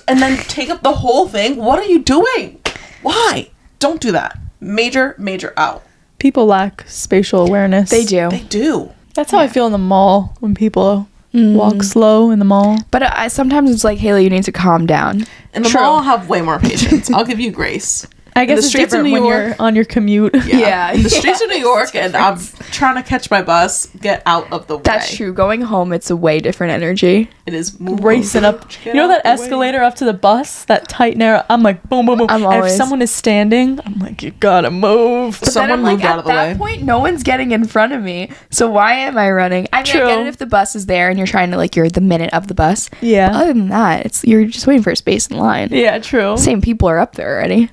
Speaker 3: and then take up the whole thing. What are you doing? Why? Don't do that. Major out.
Speaker 2: People lack spatial awareness.
Speaker 1: They do.
Speaker 3: They do.
Speaker 2: That's how I feel in the mall when people walk slow in the mall.
Speaker 1: But I sometimes it's like, Haley, you need to calm down.
Speaker 3: And the
Speaker 2: True.
Speaker 3: mall have way more patience. I'll give you grace.
Speaker 2: I guess
Speaker 3: the
Speaker 2: it's
Speaker 3: streets of
Speaker 2: different
Speaker 3: New
Speaker 2: when
Speaker 3: York-
Speaker 2: you're on your commute.
Speaker 1: Yeah.
Speaker 3: In the streets of New York, and I'm trying to catch my bus. Get out of the way.
Speaker 1: That's true. Going home, it's a way different energy.
Speaker 3: It is
Speaker 2: Racing up. You know that escalator up to the bus? That tight, narrow. I'm like, boom, boom, boom.
Speaker 1: I'm
Speaker 2: And if
Speaker 1: always-
Speaker 2: someone is standing, I'm like, you gotta move.
Speaker 1: But
Speaker 3: Someone
Speaker 1: then I'm like,
Speaker 3: moved out
Speaker 1: at
Speaker 3: of the
Speaker 1: that
Speaker 3: way.
Speaker 1: point, no one's getting in front of me. So why am I running? I mean,
Speaker 2: True.
Speaker 1: I get it if the bus is there and you're trying to, like, you're the minute of the bus.
Speaker 2: Yeah.
Speaker 1: Other than that, you're just waiting for a space in line.
Speaker 2: Yeah, true.
Speaker 1: Same people are up there already.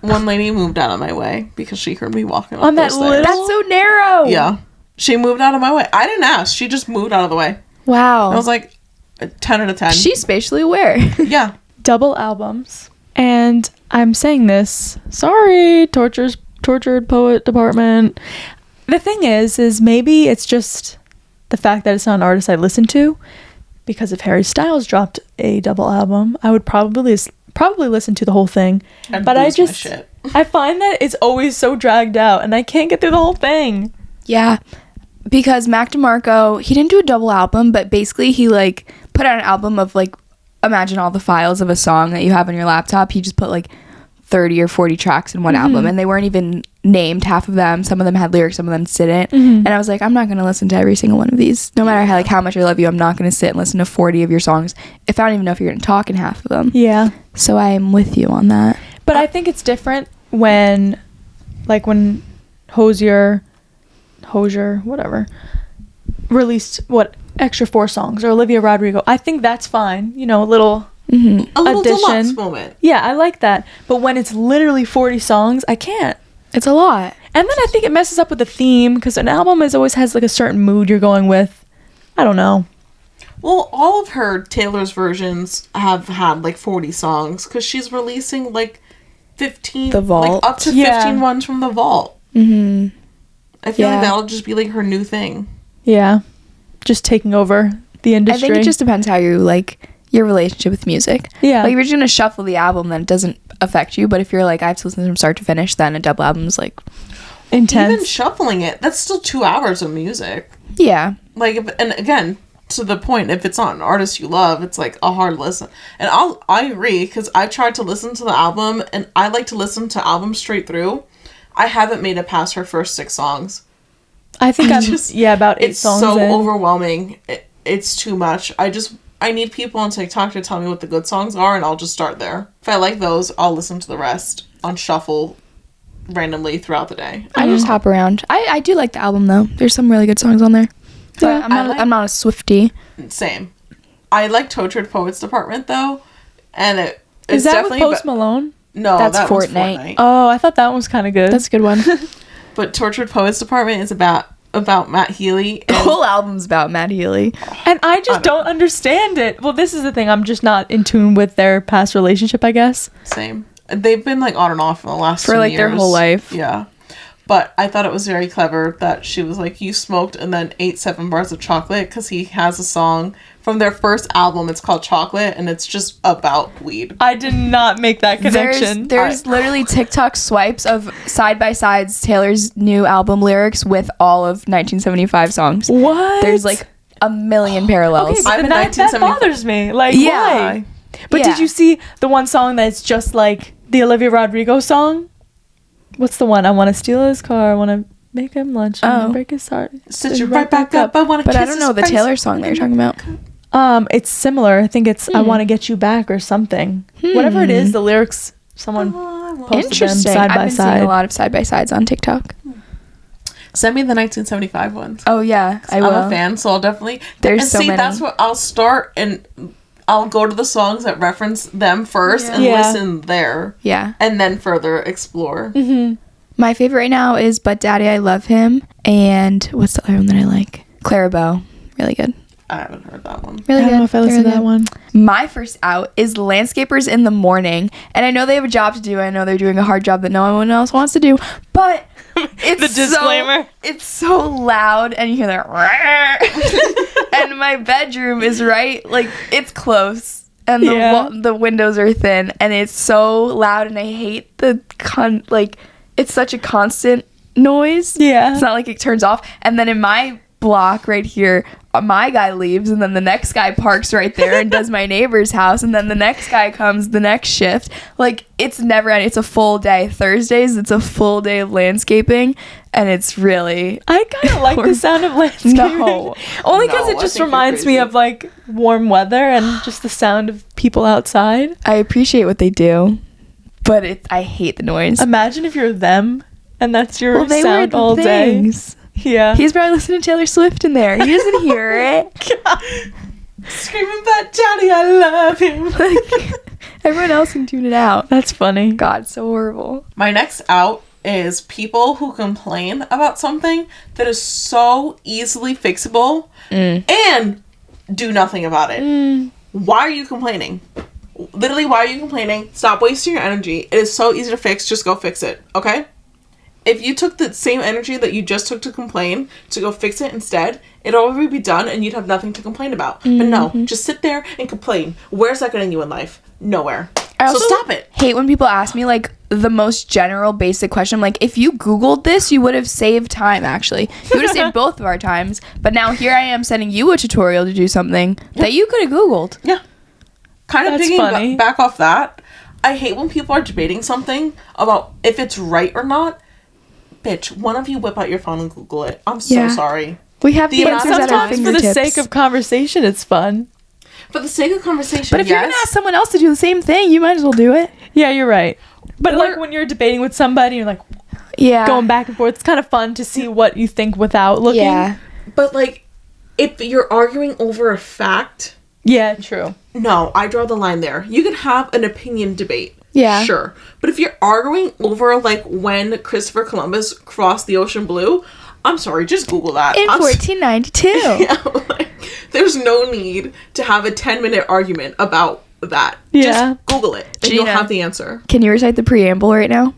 Speaker 3: One lady moved out of my way because she heard me walking up
Speaker 2: On that
Speaker 3: those stairs.
Speaker 2: little-
Speaker 1: That's so narrow.
Speaker 3: Yeah. She moved out of my way. I didn't ask. She just moved out of the way.
Speaker 1: Wow.
Speaker 3: I was like, 10 out of 10.
Speaker 1: She's spatially aware.
Speaker 3: Yeah.
Speaker 2: Double albums. And I'm saying this, sorry, tortured poet department. The thing is maybe it's just the fact that it's not an artist I listen to, because if Harry Styles dropped a double album, I would probably listen to the whole thing.
Speaker 3: I'd
Speaker 2: But I
Speaker 3: lose my
Speaker 2: just
Speaker 3: shit.
Speaker 2: I find that it's always so dragged out and I can't get through the whole thing.
Speaker 1: Yeah, because Mac DeMarco, he didn't do a double album, but basically he like put out an album of like, imagine all the files of a song that you have on your laptop. He just put like 30 or 40 tracks in one album, and they weren't even named, half of them. Some of them had lyrics, some of them didn't. And I was like, I'm not going to listen to every single one of these. No matter how much I love you, I'm not going to sit and listen to 40 of your songs if I don't even know if you're going to talk in half of them.
Speaker 2: Yeah.
Speaker 1: So I'm with you on that.
Speaker 2: But I think it's different when Hosier, whatever, released extra 4 songs, or Olivia Rodrigo. I think that's fine. You know, a little
Speaker 3: A little deluxe
Speaker 2: addition.
Speaker 3: moment.
Speaker 2: Yeah, I like that. But when it's literally 40 songs, I can't.
Speaker 1: It's a lot.
Speaker 2: And then I think it messes up with the theme because an album always has like a certain mood you're going with. I don't know.
Speaker 3: Well, all of her Taylor's versions have had like 40 songs because she's releasing like 15,
Speaker 1: The Vault.
Speaker 3: like up to 15 ones from the vault.
Speaker 1: Mm-hmm.
Speaker 3: I feel like that'll just be like her new thing.
Speaker 2: Yeah, just taking over the industry.
Speaker 1: I think it just depends how you like your relationship with music.
Speaker 2: Yeah.
Speaker 1: Like if you're just gonna shuffle the album, then it doesn't affect you. But if you're like, I have to listen from start to finish, then a double album's like
Speaker 2: intense.
Speaker 3: Even shuffling it, that's still 2 hours of music.
Speaker 1: Yeah.
Speaker 3: Like, and again, to the point, if it's not an artist you love, it's like a hard listen. And I agree, because I've tried to listen to the album, and I like to listen to albums straight through. I haven't made it past her first 6 songs.
Speaker 2: I think I'm about 8
Speaker 3: It's
Speaker 2: songs
Speaker 3: so
Speaker 2: in.
Speaker 3: overwhelming. It's too much. I need people on TikTok to tell me what the good songs are, and I'll just start there. If I like those, I'll listen to the rest on shuffle randomly throughout the day.
Speaker 1: I just hop around. I do like the album though. There's some really good songs on there. But I'm not a Swiftie.
Speaker 3: Same. I like Tortured Poets Department though, and it's
Speaker 2: Is that
Speaker 3: definitely
Speaker 2: with Post Malone?
Speaker 3: No,
Speaker 1: That's
Speaker 3: that one's
Speaker 1: Fortnite.
Speaker 3: Fortnite.
Speaker 2: Oh, I thought that one was kind of good.
Speaker 1: That's a good one.
Speaker 3: But Tortured Poets Department is about Matt Healy.
Speaker 1: The
Speaker 3: And
Speaker 1: whole album's about Matt Healy.
Speaker 2: And I just don't understand it. Well, this is the thing. I'm just not in tune with their past relationship, I guess.
Speaker 3: same. They've been like on and off in the last
Speaker 1: For,
Speaker 3: 2
Speaker 1: like,
Speaker 3: years.
Speaker 1: their whole life.
Speaker 3: Yeah. But I thought it was very clever that she was like, you smoked and then ate 7 bars of chocolate, because he has a song from their first album. It's called Chocolate, and it's just about weed.
Speaker 2: I did not make that connection.
Speaker 1: There's literally TikTok swipes of side by sides Taylor's new album lyrics with all of 1975 songs.
Speaker 2: What?
Speaker 1: There's like a million parallels.
Speaker 2: Okay, but
Speaker 3: I'm
Speaker 2: then
Speaker 3: in
Speaker 2: that
Speaker 3: 1975.
Speaker 2: bothers me. Like,
Speaker 1: Yeah.
Speaker 2: why? But
Speaker 1: Yeah.
Speaker 2: did you see the one song that's just like the Olivia Rodrigo song? What's the one? I want to steal his car. I want to make him lunch. I want to break his heart.
Speaker 3: Sit you right back up. I want to
Speaker 1: But
Speaker 3: kiss
Speaker 1: I don't know
Speaker 3: his
Speaker 1: the
Speaker 3: face.
Speaker 1: Taylor song that you're talking about.
Speaker 2: It's similar. I think it's I want to get you back or something. Whatever it is, the lyrics someone posted them
Speaker 1: Interesting.
Speaker 2: side
Speaker 1: I've
Speaker 2: by
Speaker 1: been
Speaker 2: side.
Speaker 1: seeing a lot of side by sides on TikTok.
Speaker 3: Send me the 1975 ones.
Speaker 1: Oh yeah, I will.
Speaker 3: I'm a fan, so I'll definitely.
Speaker 1: There's
Speaker 3: and
Speaker 1: so
Speaker 3: see,
Speaker 1: many.
Speaker 3: that's what I'll start, and I'll go to the songs that reference them first and
Speaker 2: Yeah.
Speaker 3: listen there,
Speaker 1: Yeah.
Speaker 3: and then further explore.
Speaker 1: My favorite right now is But Daddy I Love Him, and what's the other one that I like? Clarabelle. Really good.
Speaker 3: I haven't heard that one.
Speaker 1: Really
Speaker 2: I
Speaker 1: good.
Speaker 2: don't know if I listened to
Speaker 1: Really
Speaker 2: that one.
Speaker 1: good. My first out is Landscapers in the Morning, and I know they have a job to do. I know they're doing a hard job that no one else wants to do, but it's
Speaker 2: The disclaimer.
Speaker 1: it's so loud, and you hear that. And my bedroom is right, like it's close, and the windows are thin, and it's so loud, and I hate the it's such a constant noise.
Speaker 2: Yeah.
Speaker 1: It's not like it turns off. And then in my block right here, my guy leaves, and then the next guy parks right there and does my neighbor's house, and then the next guy comes the next shift. Like, it's never ending. It's a full day. Thursdays, it's a full day of landscaping, and it's really...
Speaker 2: I kind of like the sound of landscaping.
Speaker 1: No.
Speaker 2: Only because
Speaker 3: No,
Speaker 2: it
Speaker 3: I
Speaker 2: just
Speaker 3: think you're
Speaker 2: reminds me
Speaker 3: crazy.
Speaker 2: of like warm weather and just the sound of people outside.
Speaker 1: I appreciate what they do, but I hate the noise.
Speaker 2: Imagine if you're them and that's your
Speaker 1: they
Speaker 2: sound
Speaker 1: wear
Speaker 2: all day.
Speaker 1: things.
Speaker 2: Yeah.
Speaker 1: He's probably listening to Taylor Swift in there. He doesn't hear it.
Speaker 3: Screaming about Daddy, I love him.
Speaker 1: Like, everyone else can tune it out.
Speaker 2: That's funny.
Speaker 1: God, it's so horrible.
Speaker 3: My next out is people who complain about something that is so easily fixable and do nothing about it. Why are you complaining? Literally, why are you complaining? Stop wasting your energy. It is so easy to fix. Just go fix it, okay? If you took the same energy that you just took to complain to go fix it instead, it'd already be done and you'd have nothing to complain about. But no, just sit there and complain. Where's that getting you in life? Nowhere.
Speaker 1: I
Speaker 3: So
Speaker 1: also
Speaker 3: stop it.
Speaker 1: hate when people ask me like the most general basic question. I'm like, if you Googled this, you would have saved time, actually. You would have saved both of our times. But now here I am sending you a tutorial to do something that you could have Googled.
Speaker 3: Yeah. Kind of
Speaker 2: That's
Speaker 3: digging
Speaker 2: funny.
Speaker 3: back off that, I hate when people are debating something about if it's right or not. Bitch, one of you whip out your phone and Google it. I'm so
Speaker 1: Yeah.
Speaker 3: sorry.
Speaker 1: We have the
Speaker 3: But
Speaker 1: answers at our
Speaker 2: Sometimes for
Speaker 1: fingertips.
Speaker 2: the sake of conversation, it's fun.
Speaker 3: For the sake of conversation,
Speaker 1: but if you're
Speaker 3: yes.
Speaker 1: going to ask someone else to do the same thing, you might as well do it.
Speaker 2: Yeah, you're right. But like when you're debating with somebody, you're like
Speaker 1: Yeah.
Speaker 2: going back and forth. It's kind of fun to see what you think without looking.
Speaker 1: Yeah.
Speaker 3: But like, if you're arguing over a fact,
Speaker 2: Yeah, true.
Speaker 3: no, I draw the line there. You can have an opinion debate.
Speaker 1: Yeah.
Speaker 3: Sure. But if you're arguing over, like, when Christopher Columbus crossed the ocean blue, I'm sorry, just Google that.
Speaker 1: In 1492.
Speaker 3: Yeah, like, there's no need to have a 10-minute argument about that.
Speaker 2: Yeah.
Speaker 3: Just Google it, and you'll
Speaker 1: Gina.
Speaker 3: have the answer.
Speaker 1: Can you recite the preamble right now?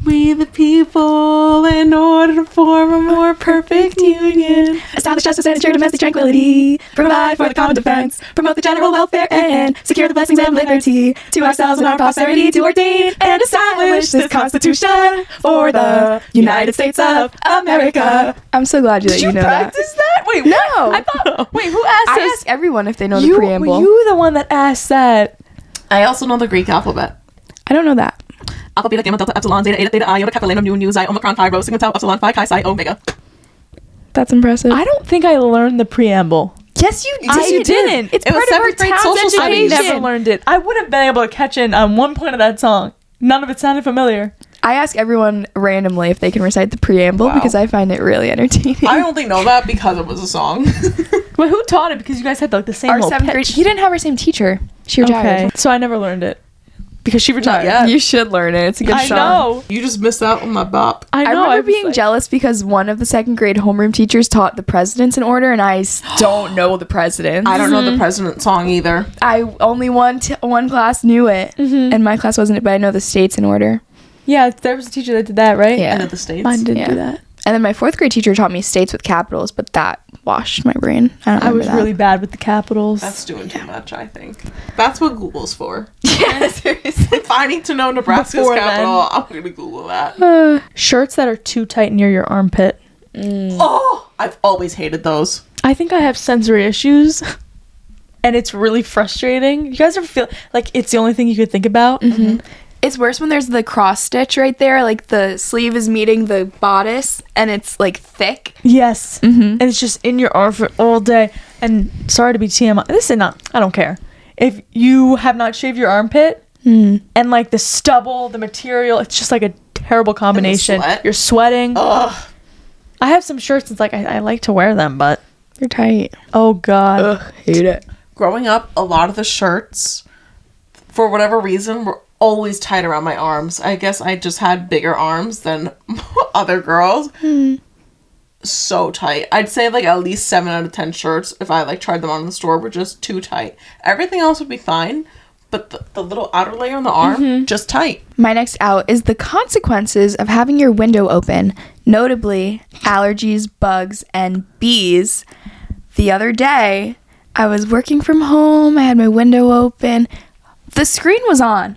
Speaker 3: We the people, in order to form a more perfect union.
Speaker 1: Establish justice and ensure domestic tranquility. Provide for the common defense. Promote the general welfare and secure the blessings of liberty. To ourselves and our posterity to ordain and establish this Constitution for the United States of America. I'm so glad that you know
Speaker 2: practice that? Wait,
Speaker 1: No.
Speaker 2: I thought. Wait, who asked
Speaker 1: I
Speaker 2: us?
Speaker 1: ask everyone if they know
Speaker 2: you,
Speaker 1: the preamble.
Speaker 2: You the one that asked that.
Speaker 3: I also know the Greek alphabet.
Speaker 1: I don't know that.
Speaker 3: Alpha, beta, gamma, delta, epsilon, zeta, eta, theta, iota, kappa, lambda, mu, nu, xi, omicron, phi, rho, sigma, tau, epsilon, phi, chi, psi, omega.
Speaker 1: That's impressive.
Speaker 2: I don't think I learned the preamble.
Speaker 1: Yes, you did.
Speaker 2: I didn't.
Speaker 1: It's
Speaker 3: It was
Speaker 1: part of our
Speaker 3: 7th grade
Speaker 1: town's
Speaker 3: social
Speaker 1: education.
Speaker 3: studies.
Speaker 2: I never learned it. I would have been able to catch in on one point of that song. None of it sounded familiar.
Speaker 1: I ask everyone randomly if they can recite the preamble
Speaker 3: Wow.
Speaker 1: because I find it really entertaining.
Speaker 3: I only know that because it was a song.
Speaker 2: But who taught it? Because you guys had like the same
Speaker 1: Our
Speaker 2: little
Speaker 1: 7th grade.
Speaker 2: pitch.
Speaker 1: You didn't have our same teacher. She retired.
Speaker 2: Okay, so I never learned it because she retired.
Speaker 3: yet.
Speaker 1: You should learn it. It's a good
Speaker 2: I
Speaker 1: song.
Speaker 2: know.
Speaker 3: You just missed out on my bop.
Speaker 2: I
Speaker 1: I
Speaker 2: know.
Speaker 1: remember
Speaker 2: was
Speaker 1: being
Speaker 2: like-
Speaker 1: jealous because one of the 2nd grade homeroom teachers taught the presidents in order, and I don't know the presidents.
Speaker 3: I don't know the president song either.
Speaker 1: I only one class knew it, and my class wasn't it, but I know the states in order.
Speaker 2: Yeah, there was a teacher that did that, right?
Speaker 1: Yeah.
Speaker 3: And in the States.
Speaker 2: Mine didn't
Speaker 1: Yeah.
Speaker 2: do that.
Speaker 1: And then my 4th grade teacher taught me states with capitals, but that washed my brain. I don't
Speaker 2: I
Speaker 1: remember
Speaker 2: was
Speaker 1: that.
Speaker 2: really bad with the capitals.
Speaker 3: That's doing too much, I think. That's what Google's for.
Speaker 1: Yeah, seriously.
Speaker 3: If I need to know Nebraska's
Speaker 2: Before
Speaker 3: capital, I'm going to Google that.
Speaker 2: Shirts that are too tight near your armpit.
Speaker 3: Oh, I've always hated those.
Speaker 2: I think I have sensory issues, and it's really frustrating. You guys ever feel like it's the only thing you could think about?
Speaker 1: It's worse when there's the cross stitch right there, like the sleeve is meeting the bodice, and it's like thick.
Speaker 2: Yes. And it's just in your arm for all day. And sorry to be TMI. This is not, I don't care. If you have not shaved your armpit and like the stubble, the material, it's just like a terrible combination.
Speaker 3: sweat.
Speaker 2: You're sweating.
Speaker 3: Ugh.
Speaker 2: I have some shirts, it's like I like to wear them, but
Speaker 1: They're tight.
Speaker 2: oh God.
Speaker 1: Hate it.
Speaker 3: Growing up, a lot of the shirts, for whatever reason, were always tight around my arms. I guess I just had bigger arms than other girls. So tight. I'd say like at least 7 out of 10 shirts, if I like tried them on in the store, were just too tight. Everything else would be fine, but the little outer layer on the arm, just tight.
Speaker 1: My next out is the consequences of having your window open, notably allergies, bugs, and bees. The other day, I was working from home. I had my window open. The screen was on.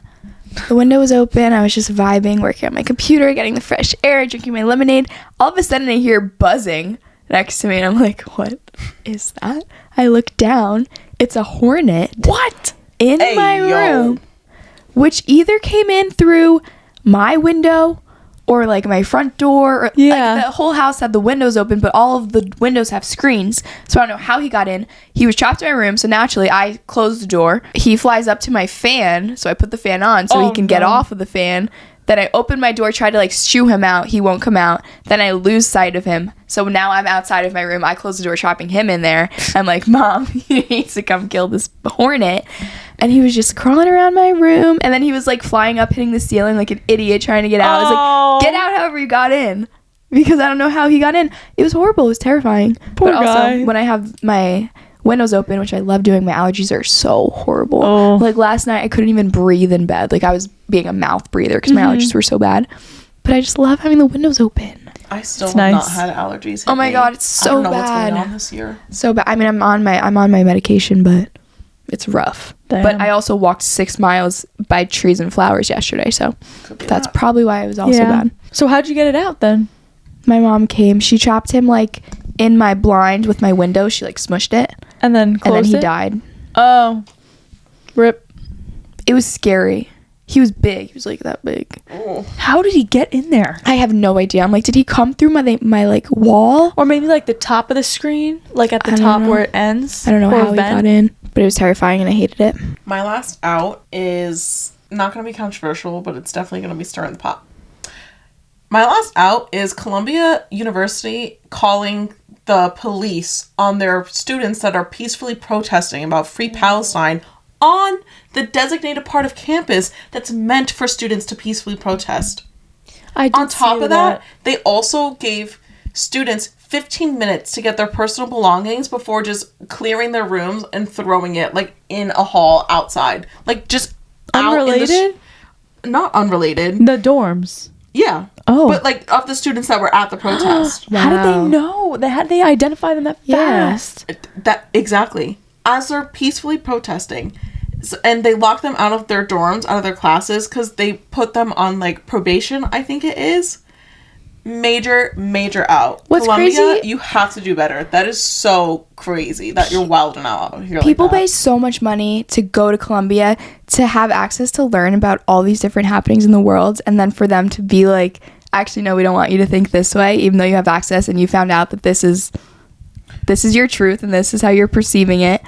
Speaker 1: The window was open. I was just vibing, working on my computer, getting the fresh air, drinking my lemonade. All of a sudden, I hear buzzing next to me, and I'm like, what is that? I look down. It's a hornet.
Speaker 2: What?
Speaker 1: In
Speaker 3: Hey,
Speaker 1: my
Speaker 3: yo.
Speaker 1: room, which either came in through my window or like my front door. Or,
Speaker 2: Yeah.
Speaker 1: like, the whole house had the windows open, but all of the windows have screens. So I don't know how he got in. He was trapped in my room, so naturally I closed the door. He flies up to my fan, so I put the fan on so
Speaker 2: Oh,
Speaker 1: he can get
Speaker 2: no.
Speaker 1: off of the fan. Then I open my door, try to like shoo him out. He won't come out. Then I lose sight of him. So now I'm outside of my room. I close the door, trapping him in there. I'm like, Mom, he needs to come kill this hornet. And he was just crawling around my room. And then he was like flying up, hitting the ceiling like an idiot trying to get out. I was
Speaker 2: Oh.
Speaker 1: like, get out however you got in. Because I don't know how he got in. It was horrible. It was terrifying.
Speaker 2: Poor
Speaker 1: but also,
Speaker 2: guy.
Speaker 1: when I have my windows open, which I love doing, my allergies are so horrible.
Speaker 2: Oh.
Speaker 1: Like last night, I couldn't even breathe in bed. Like I was being a mouth breather because my allergies were so bad. But I just love having the windows open.
Speaker 3: I still
Speaker 2: It's
Speaker 3: have
Speaker 2: nice.
Speaker 3: not had allergies. hit
Speaker 1: Oh my
Speaker 3: me.
Speaker 1: God, it's
Speaker 3: I don't
Speaker 1: so
Speaker 3: know what's
Speaker 1: bad.
Speaker 3: going on this year.
Speaker 1: So bad. I mean, I'm on my medication, but it's rough.
Speaker 2: Damn.
Speaker 1: But I also walked 6 miles by trees and flowers yesterday, so
Speaker 3: Could be
Speaker 1: that's
Speaker 3: that.
Speaker 1: probably why it was also bad.
Speaker 2: So how'd you get it out then?
Speaker 1: My mom came. She trapped him like in my blind with my window. She like smushed it,
Speaker 2: And then
Speaker 1: and then
Speaker 2: closed
Speaker 1: he
Speaker 2: it?
Speaker 1: died.
Speaker 2: Oh. Rip.
Speaker 1: It was scary. He was big. He was like that big.
Speaker 2: How did he get in there?
Speaker 1: I have no idea. I'm like, did he come through my like wall?
Speaker 2: Or maybe like the top of the screen, like at the
Speaker 1: I don't
Speaker 2: top
Speaker 1: know.
Speaker 2: where it ends.
Speaker 1: I don't know
Speaker 2: or
Speaker 1: how he
Speaker 2: vent?
Speaker 1: got in, but it was terrifying and I hated it.
Speaker 3: My last out is not going to be controversial, but it's definitely going to be stirring the pot. My last out is Columbia University calling the police on their students that are peacefully protesting about free Palestine on the designated part of campus that's meant for students to peacefully protest.
Speaker 2: I did
Speaker 3: On top
Speaker 2: see
Speaker 3: of that, they also gave students 15 minutes to get their personal belongings before just clearing their rooms and throwing it, like, in a hall outside. Like, just
Speaker 2: Unrelated?
Speaker 3: Not unrelated.
Speaker 2: The dorms.
Speaker 3: Yeah.
Speaker 2: Oh.
Speaker 3: But, like, of the students that were at the protest.
Speaker 2: How did they know? How did they identify them that fast?
Speaker 3: Exactly. As they're peacefully protesting. And they lock them out of their dorms, out of their classes, because they put them on, like, probation, I think it is. Major out.
Speaker 1: What's
Speaker 3: Columbia,
Speaker 1: crazy?
Speaker 3: you have to do better. That is so crazy that you're wilding out here.
Speaker 1: People
Speaker 3: like that.
Speaker 1: pay so much money to go to Columbia to have access to learn about all these different happenings in the world, and then for them to be like, actually, no, we don't want you to think this way, even though you have access and you found out that this is your truth and this is how you're perceiving it.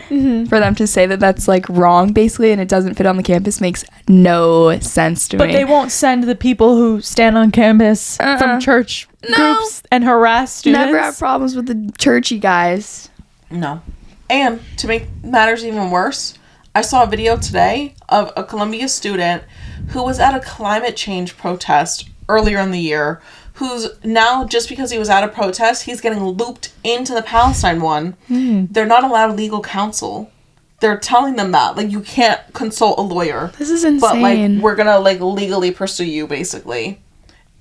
Speaker 1: For them to say that that's like wrong basically and it doesn't fit on the campus makes no sense to me.
Speaker 2: But they won't send the people who stand on campus from church groups and harass students.
Speaker 1: Never have problems with the churchy guys.
Speaker 3: No. And to make matters even worse, I saw a video today of a Columbia student who was at a climate change protest earlier in the year, who's now, just because he was at a protest, he's getting looped into the Palestine one. They're not allowed legal counsel. They're telling them that. Like, you can't consult a lawyer.
Speaker 1: This is insane.
Speaker 3: But, like, we're gonna, like, legally pursue you, basically.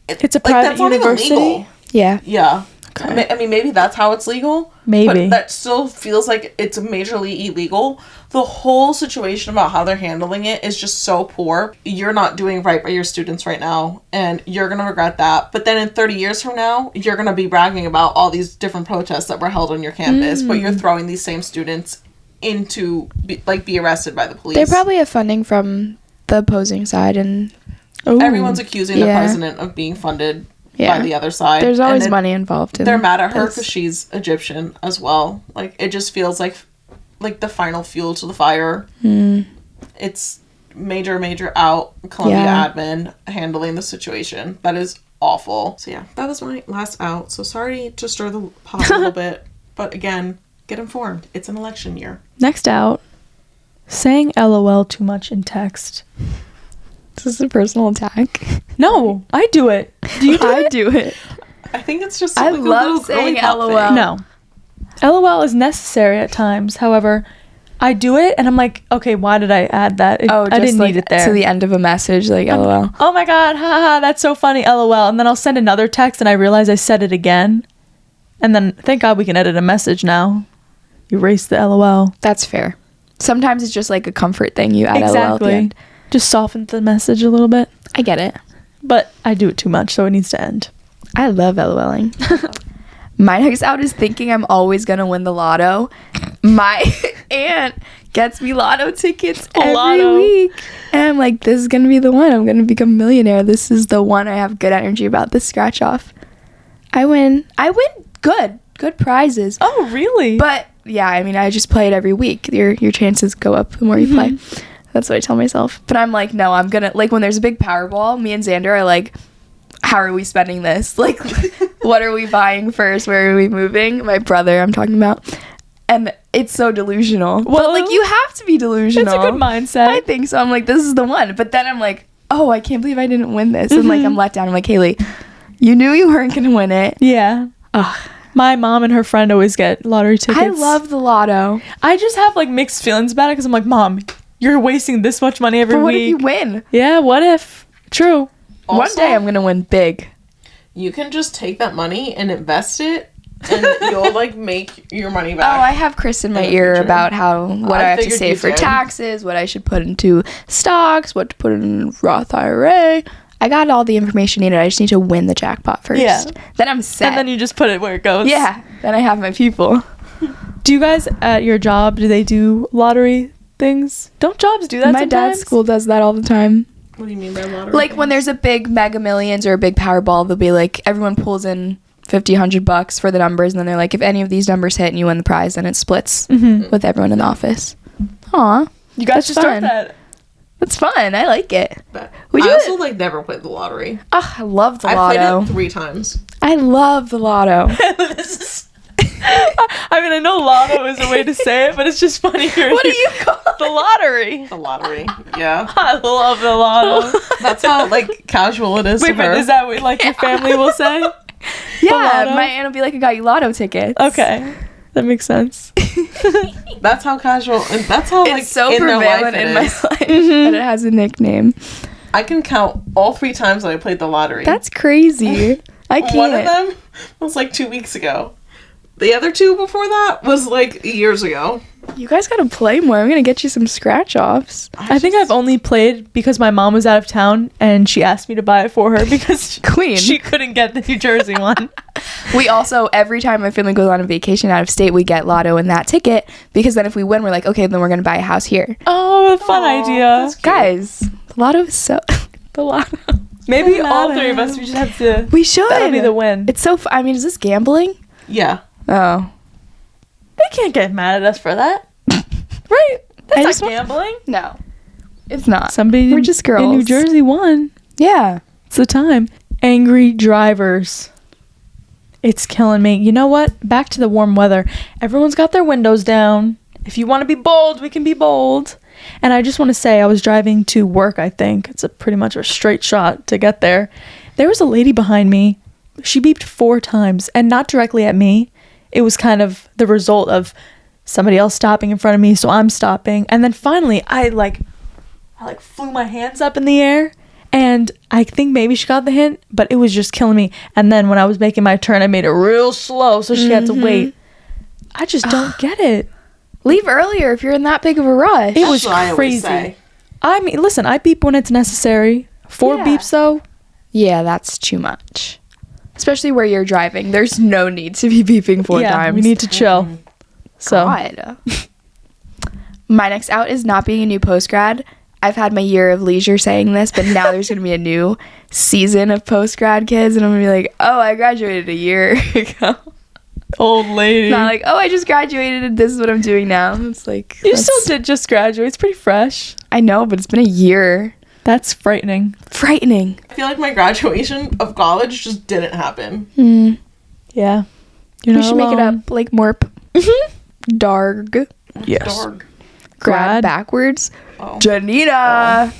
Speaker 2: It's a private university?
Speaker 1: Yeah.
Speaker 3: Yeah.
Speaker 2: Okay.
Speaker 3: I mean, maybe that's how it's legal.
Speaker 2: Maybe.
Speaker 3: But that still feels like it's majorly illegal. The whole situation about how they're handling it is just so poor. You're not doing right by your students right now, and you're going to regret that. But then in 30 years from now, you're going to be bragging about all these different protests that were held on your campus, but you're throwing these same students into, be arrested by the police.
Speaker 1: They probably have funding from the opposing side, and
Speaker 3: Everyone's accusing the
Speaker 1: Yeah.
Speaker 3: president of being funded
Speaker 1: Yeah.
Speaker 3: by the other side.
Speaker 1: there's always
Speaker 3: And
Speaker 1: money involved in
Speaker 3: they're mad at her
Speaker 1: this.
Speaker 3: because she's Egyptian as well. Like, it just feels like the final fuel to the fire. It's major out. Columbia
Speaker 1: Yeah.
Speaker 3: admin handling the situation. That is awful. So yeah, that was my last out. So sorry to stir the pot a little bit, but again, get informed. It's an election year.
Speaker 2: Next out, saying LOL too much in text.
Speaker 1: Is this a personal attack?
Speaker 2: No, I do it. Do you do
Speaker 1: I
Speaker 2: it?
Speaker 1: do it.
Speaker 3: I think it's just
Speaker 1: I
Speaker 3: like a
Speaker 1: love
Speaker 3: little
Speaker 1: saying
Speaker 3: girly pop
Speaker 1: LOL.
Speaker 3: thing.
Speaker 2: No. LOL is necessary at times. However, I do it and I'm like, okay, why did I add that? I didn't
Speaker 1: like
Speaker 2: need it there.
Speaker 1: to the end of a message, like LOL.
Speaker 2: Oh my god, haha, that's so funny, LOL. And then I'll send another text and I realize I said it again. And then thank God we can edit a message now. Erase the LOL.
Speaker 1: That's fair. Sometimes it's just like a comfort thing. You add LOL at the
Speaker 2: Exactly.
Speaker 1: end.
Speaker 2: Just soften the message a little bit.
Speaker 1: I get it.
Speaker 2: But I do it too much, so it needs to end.
Speaker 1: I love LOLing. My next out is thinking I'm always gonna win the lotto. My aunt gets me lotto tickets every
Speaker 2: Lotto.
Speaker 1: week, and I'm like, this is gonna be the one. I'm gonna become a millionaire. This is the one I have good energy about. This scratch off. I win good prizes.
Speaker 2: Oh, really?
Speaker 1: But yeah, I mean, I just play it every week. Your chances go up the more you play. That's what I tell myself. But I'm like, no, I'm gonna, like, when there's a big Powerball, me and Xander are like, how are we spending this? Like, what are we buying first? Where are we moving? My brother, I'm talking about. And it's so delusional. But,
Speaker 2: Well,
Speaker 1: like, you have to be delusional.
Speaker 2: it's a good mindset.
Speaker 1: I think so. I'm like, this is the one. But then I'm like, oh, I can't believe I didn't win this. And, like, I'm let down. I'm like, Haley, you knew you weren't gonna win it.
Speaker 2: Yeah.
Speaker 1: Ugh.
Speaker 2: My mom and her friend always get lottery tickets.
Speaker 1: I love the lotto.
Speaker 2: I just have like mixed feelings about it because I'm like, Mom, you're wasting this much money every
Speaker 1: But what if
Speaker 2: week.
Speaker 1: you win?
Speaker 2: Yeah, what if? True.
Speaker 1: One
Speaker 3: Also,
Speaker 1: day I'm gonna win big.
Speaker 3: you can just take that money and invest it, and you'll like make your money
Speaker 1: Oh,
Speaker 3: back.
Speaker 1: I have Chris in my
Speaker 3: in the
Speaker 1: ear
Speaker 3: future.
Speaker 1: about what I have to
Speaker 3: figured
Speaker 1: save
Speaker 3: you
Speaker 1: for
Speaker 3: did.
Speaker 1: taxes, what I should put into stocks, what to put in Roth IRA. I got all the information needed. I just need to win the jackpot first.
Speaker 2: Yeah.
Speaker 1: Then I'm set.
Speaker 2: And then you just put it where it goes.
Speaker 1: yeah. Then I have my people.
Speaker 2: Do you guys at your job, do they do lottery things? Don't jobs do that
Speaker 1: My
Speaker 2: sometimes?
Speaker 1: dad's school does that all the time.
Speaker 3: What do you mean by lottery?
Speaker 1: Like when there's a big Mega Millions or a big Powerball, they'll be like, everyone pulls in $50-$100 for the numbers, and then they're like, if any of these numbers hit and you win the prize, then it splits with everyone in the office. Aw,
Speaker 2: You guys
Speaker 1: That's
Speaker 2: should start
Speaker 1: fun.
Speaker 2: that.
Speaker 1: that's fun. I like it.
Speaker 3: But
Speaker 1: Would
Speaker 3: I
Speaker 1: you-
Speaker 3: also like never played the lottery.
Speaker 1: Oh, I love the
Speaker 3: I played
Speaker 1: lotto.
Speaker 3: it 3 times.
Speaker 1: I love the lotto.
Speaker 2: I I mean, I know lotto is a way to say it, but it's just funny hearing
Speaker 1: What do you call it?
Speaker 2: the lottery.
Speaker 3: The lottery. Yeah.
Speaker 2: I love the lotto.
Speaker 3: That's how, like, casual it is
Speaker 2: Wait,
Speaker 3: to her.
Speaker 2: but is that what, like, your family will say?
Speaker 1: Yeah,
Speaker 2: lotto?
Speaker 1: my aunt will be like, I got you lotto tickets.
Speaker 2: Okay. That makes sense.
Speaker 3: That's how casual, and that's how, like,
Speaker 1: It's so
Speaker 3: in their life
Speaker 1: prevalent
Speaker 3: it
Speaker 1: in my
Speaker 3: is.
Speaker 1: life that it has a nickname.
Speaker 3: I can count all 3 times that I played the lottery.
Speaker 1: That's crazy. I can't.
Speaker 3: One of them was, like, 2 weeks ago. The other 2 before that was, like, years ago.
Speaker 1: You guys gotta play more. I'm gonna get you some scratch offs.
Speaker 2: I think I've only played because my mom was out of town and she asked me to buy it for her because
Speaker 1: Queen.
Speaker 2: she couldn't get the New Jersey one.
Speaker 1: We also, every time my family goes on a vacation out of state, we get lotto in that ticket because then if we win, we're like, okay, then we're gonna buy a house here.
Speaker 2: Oh, fun idea.
Speaker 3: That's cute.
Speaker 1: Guys, the lotto is so. The lotto.
Speaker 2: Maybe
Speaker 1: The
Speaker 2: all
Speaker 1: lotto.
Speaker 2: 3 of us, we just have to.
Speaker 1: We should.
Speaker 2: That'll be the win.
Speaker 1: It's so. I mean, is this gambling?
Speaker 3: Yeah.
Speaker 1: Oh.
Speaker 2: They can't get mad at us for that. Right? That's
Speaker 1: I
Speaker 2: not
Speaker 1: just want-
Speaker 2: gambling.
Speaker 1: No. It's not.
Speaker 2: Somebody
Speaker 1: We're just girls.
Speaker 2: in New Jersey won.
Speaker 1: Yeah.
Speaker 2: It's the time. Angry drivers. It's killing me. You know what? Back to the warm weather. Everyone's got their windows down. If you want to be bold, we can be bold. And I just want to say, I was driving to work, I think. It's pretty much a straight shot to get there. There was a lady behind me. She beeped 4 times, and not directly at me. It was kind of the result of somebody else stopping in front of me, so I'm stopping. And then finally, I flew my hands up in the air. And I think maybe she got the hint, but it was just killing me. And then when I was making my turn, I made it real slow, so she had to wait. I just don't get it.
Speaker 1: Leave earlier if you're in that big of a rush.
Speaker 2: It was
Speaker 3: what I always
Speaker 2: crazy.
Speaker 3: say.
Speaker 2: I mean, listen, I beep when it's necessary. 4
Speaker 1: Yeah.
Speaker 2: beeps, though.
Speaker 1: Yeah, that's too much. Especially where you're driving. There's no need to be beeping 4 times.
Speaker 2: we need to chill. So,
Speaker 1: God. My next out is not being a new post-grad. I've had my year of leisure saying this, but now there's going to be a new season of post-grad kids, and I'm going to be like, oh, I graduated a year ago.
Speaker 2: old lady.
Speaker 1: Not like, oh, I just graduated and this is what I'm doing now. It's like,
Speaker 2: You
Speaker 1: that's-
Speaker 2: still did just graduate. It's pretty fresh.
Speaker 1: I know, but it's been a year.
Speaker 2: That's frightening.
Speaker 1: Frightening.
Speaker 3: I feel like my graduation of college just didn't happen.
Speaker 2: Yeah. You're
Speaker 1: We
Speaker 2: not
Speaker 1: should make it
Speaker 2: alone.
Speaker 1: up like Morp. Darg.
Speaker 2: Yes.
Speaker 3: Dog.
Speaker 1: Grad
Speaker 2: Grad.
Speaker 1: backwards.
Speaker 3: Oh.
Speaker 1: Janina.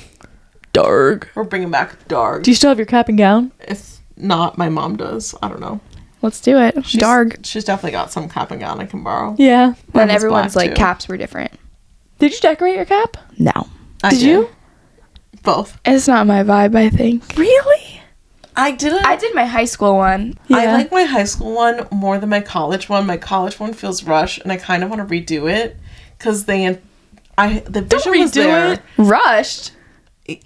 Speaker 2: Darg.
Speaker 3: We're bringing back dog.
Speaker 2: Do you still have your cap and gown?
Speaker 3: If not, my mom does. I don't know.
Speaker 1: Let's do it. Darg.
Speaker 3: She's definitely got some cap and gown I can borrow.
Speaker 2: Yeah.
Speaker 1: Then
Speaker 3: Mine was
Speaker 1: everyone's
Speaker 3: black,
Speaker 1: like,
Speaker 3: too.
Speaker 1: caps were different.
Speaker 2: Did you decorate your cap?
Speaker 1: No.
Speaker 3: I
Speaker 2: Did you?
Speaker 3: Both.
Speaker 1: It's not my vibe, I think.
Speaker 2: Really?
Speaker 3: I didn't.
Speaker 1: I did my high school one.
Speaker 3: I like my high school one more than my college one. My college one feels rushed, and I kind of want to redo it because the vision was
Speaker 2: redo
Speaker 3: there.
Speaker 2: it.
Speaker 1: Rushed.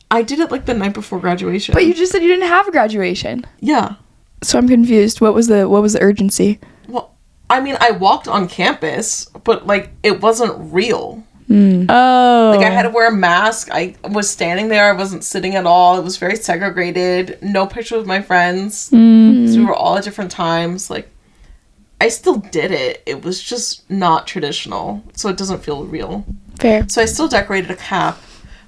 Speaker 3: I did it like the night before graduation.
Speaker 1: But you just said you didn't have a graduation.
Speaker 3: yeah.
Speaker 1: So I'm confused. What was the urgency?
Speaker 3: Well, I mean, I walked on campus, but like it wasn't real.
Speaker 2: Oh.
Speaker 3: Like I had to wear a mask. I was standing there. I wasn't sitting at all. It was very segregated. No picture with my friends. So we were all at different times. Like I still did it. It was just not traditional. So it doesn't feel real.
Speaker 1: Fair.
Speaker 3: So I still decorated a cap,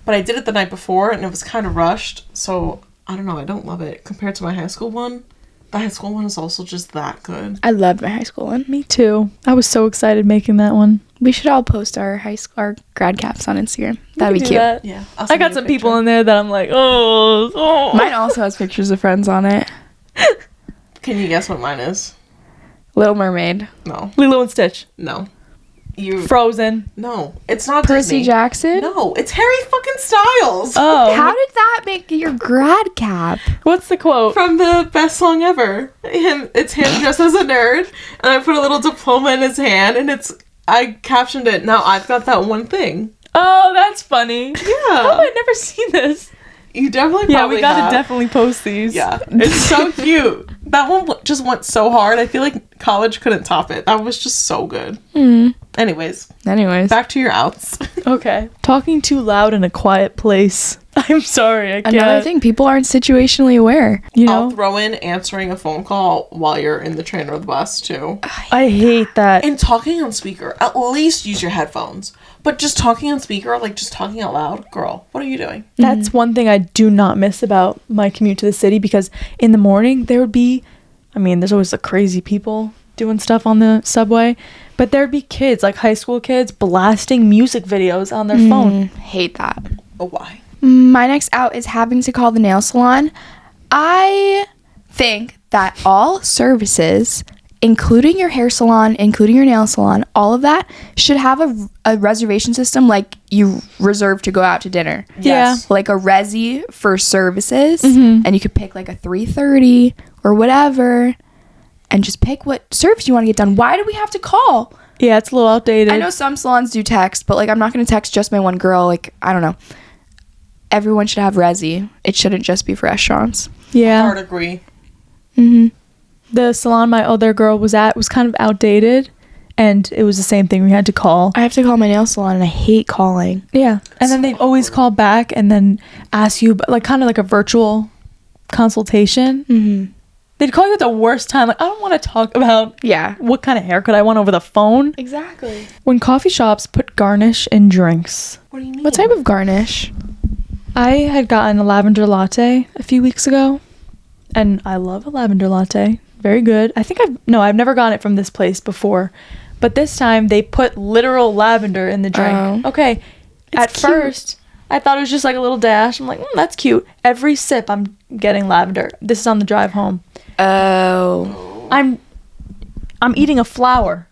Speaker 3: but I did it the night before and it was kind of rushed. So I don't know. I don't love it compared to my high school one. The high school one is also just that good.
Speaker 1: I loved my high school one.
Speaker 2: Me too. I was so excited making that one.
Speaker 1: We should all post our our grad caps on Instagram. That'd be
Speaker 2: Do
Speaker 1: cute.
Speaker 2: that.
Speaker 3: Yeah.
Speaker 2: I got some people in there that I'm like, oh.
Speaker 1: Mine also has pictures of friends on it.
Speaker 3: Can you guess what mine is?
Speaker 1: Little Mermaid.
Speaker 3: No.
Speaker 2: Lilo and Stitch.
Speaker 3: No. You.
Speaker 2: Frozen.
Speaker 3: No. It's not
Speaker 1: Percy
Speaker 3: Disney.
Speaker 1: Jackson.
Speaker 3: No. It's Harry fucking Styles.
Speaker 2: Oh.
Speaker 1: How did that make your grad cap?
Speaker 2: What's the quote?
Speaker 3: From the best song ever. It's him dressed as a nerd, and I put a little diploma in his hand, and I captioned it. Now I've got that one thing.
Speaker 2: Oh, that's funny.
Speaker 3: Yeah.
Speaker 2: How have I never seen this?
Speaker 3: You definitely
Speaker 2: Yeah,
Speaker 3: probably
Speaker 2: we gotta
Speaker 3: have.
Speaker 2: definitely post these.
Speaker 3: Yeah. It's so cute. That one just went so hard. I feel like college couldn't top it. That was just so good. Anyways, back to your outs.
Speaker 2: Okay. Talking too loud in a quiet place. I'm sorry, I can't.
Speaker 1: Another thing, people aren't situationally aware.
Speaker 2: You
Speaker 3: I'll
Speaker 2: know,
Speaker 3: throw in answering a phone call while you're in the train or the bus too.
Speaker 2: I hate that.
Speaker 3: And talking on speaker. At least use your headphones. But just talking on speaker, like just talking out loud, girl, what are you doing?
Speaker 2: That's one thing I do not miss about my commute to the city because in the morning there would be, I mean, there's always the crazy people doing stuff on the subway, but there'd be kids, like high school kids, blasting music videos on their phone.
Speaker 1: Hate that.
Speaker 3: Oh, why?
Speaker 1: My next out is having to call the nail salon. I think that all services, including your hair salon, including your nail salon, all of that should have a reservation system like you reserve to go out to dinner.
Speaker 3: Yes.
Speaker 1: Like a resi for services, and you could pick like a 3:30 or whatever, and just pick what service you want to get done. Why do we have to call?
Speaker 2: Yeah, it's a little outdated.
Speaker 1: I know some salons do text, but like I'm not going to text just my one girl. Like, I don't know. Everyone should have resi. It shouldn't just be for restaurants.
Speaker 2: Yeah.
Speaker 3: Hard agree.
Speaker 2: The salon my other girl was at was kind of outdated, and it was the same thing. We had to call.
Speaker 1: I have to call my nail salon, and I hate calling.
Speaker 2: Yeah. And then they'd always call back and then ask you, but like kind of like a virtual consultation.
Speaker 1: Mm-hmm.
Speaker 2: They'd call you at the worst time. Like, I don't want to talk about
Speaker 1: Yeah.
Speaker 2: what kind of haircut I want over the phone.
Speaker 1: Exactly.
Speaker 2: When coffee shops put garnish in drinks.
Speaker 3: What do you mean?
Speaker 1: What type of garnish?
Speaker 2: I had gotten a lavender latte a few weeks ago, and I love a lavender latte. Very good. I think I've never gotten it from this place before, but this time they put literal lavender in the drink.
Speaker 1: Oh.
Speaker 2: Okay. At
Speaker 1: cute.
Speaker 2: first, I thought it was just like a little dash. I'm like, that's cute. Every sip, I'm getting lavender. This is on the drive home.
Speaker 1: Oh.
Speaker 2: I'm eating a flower.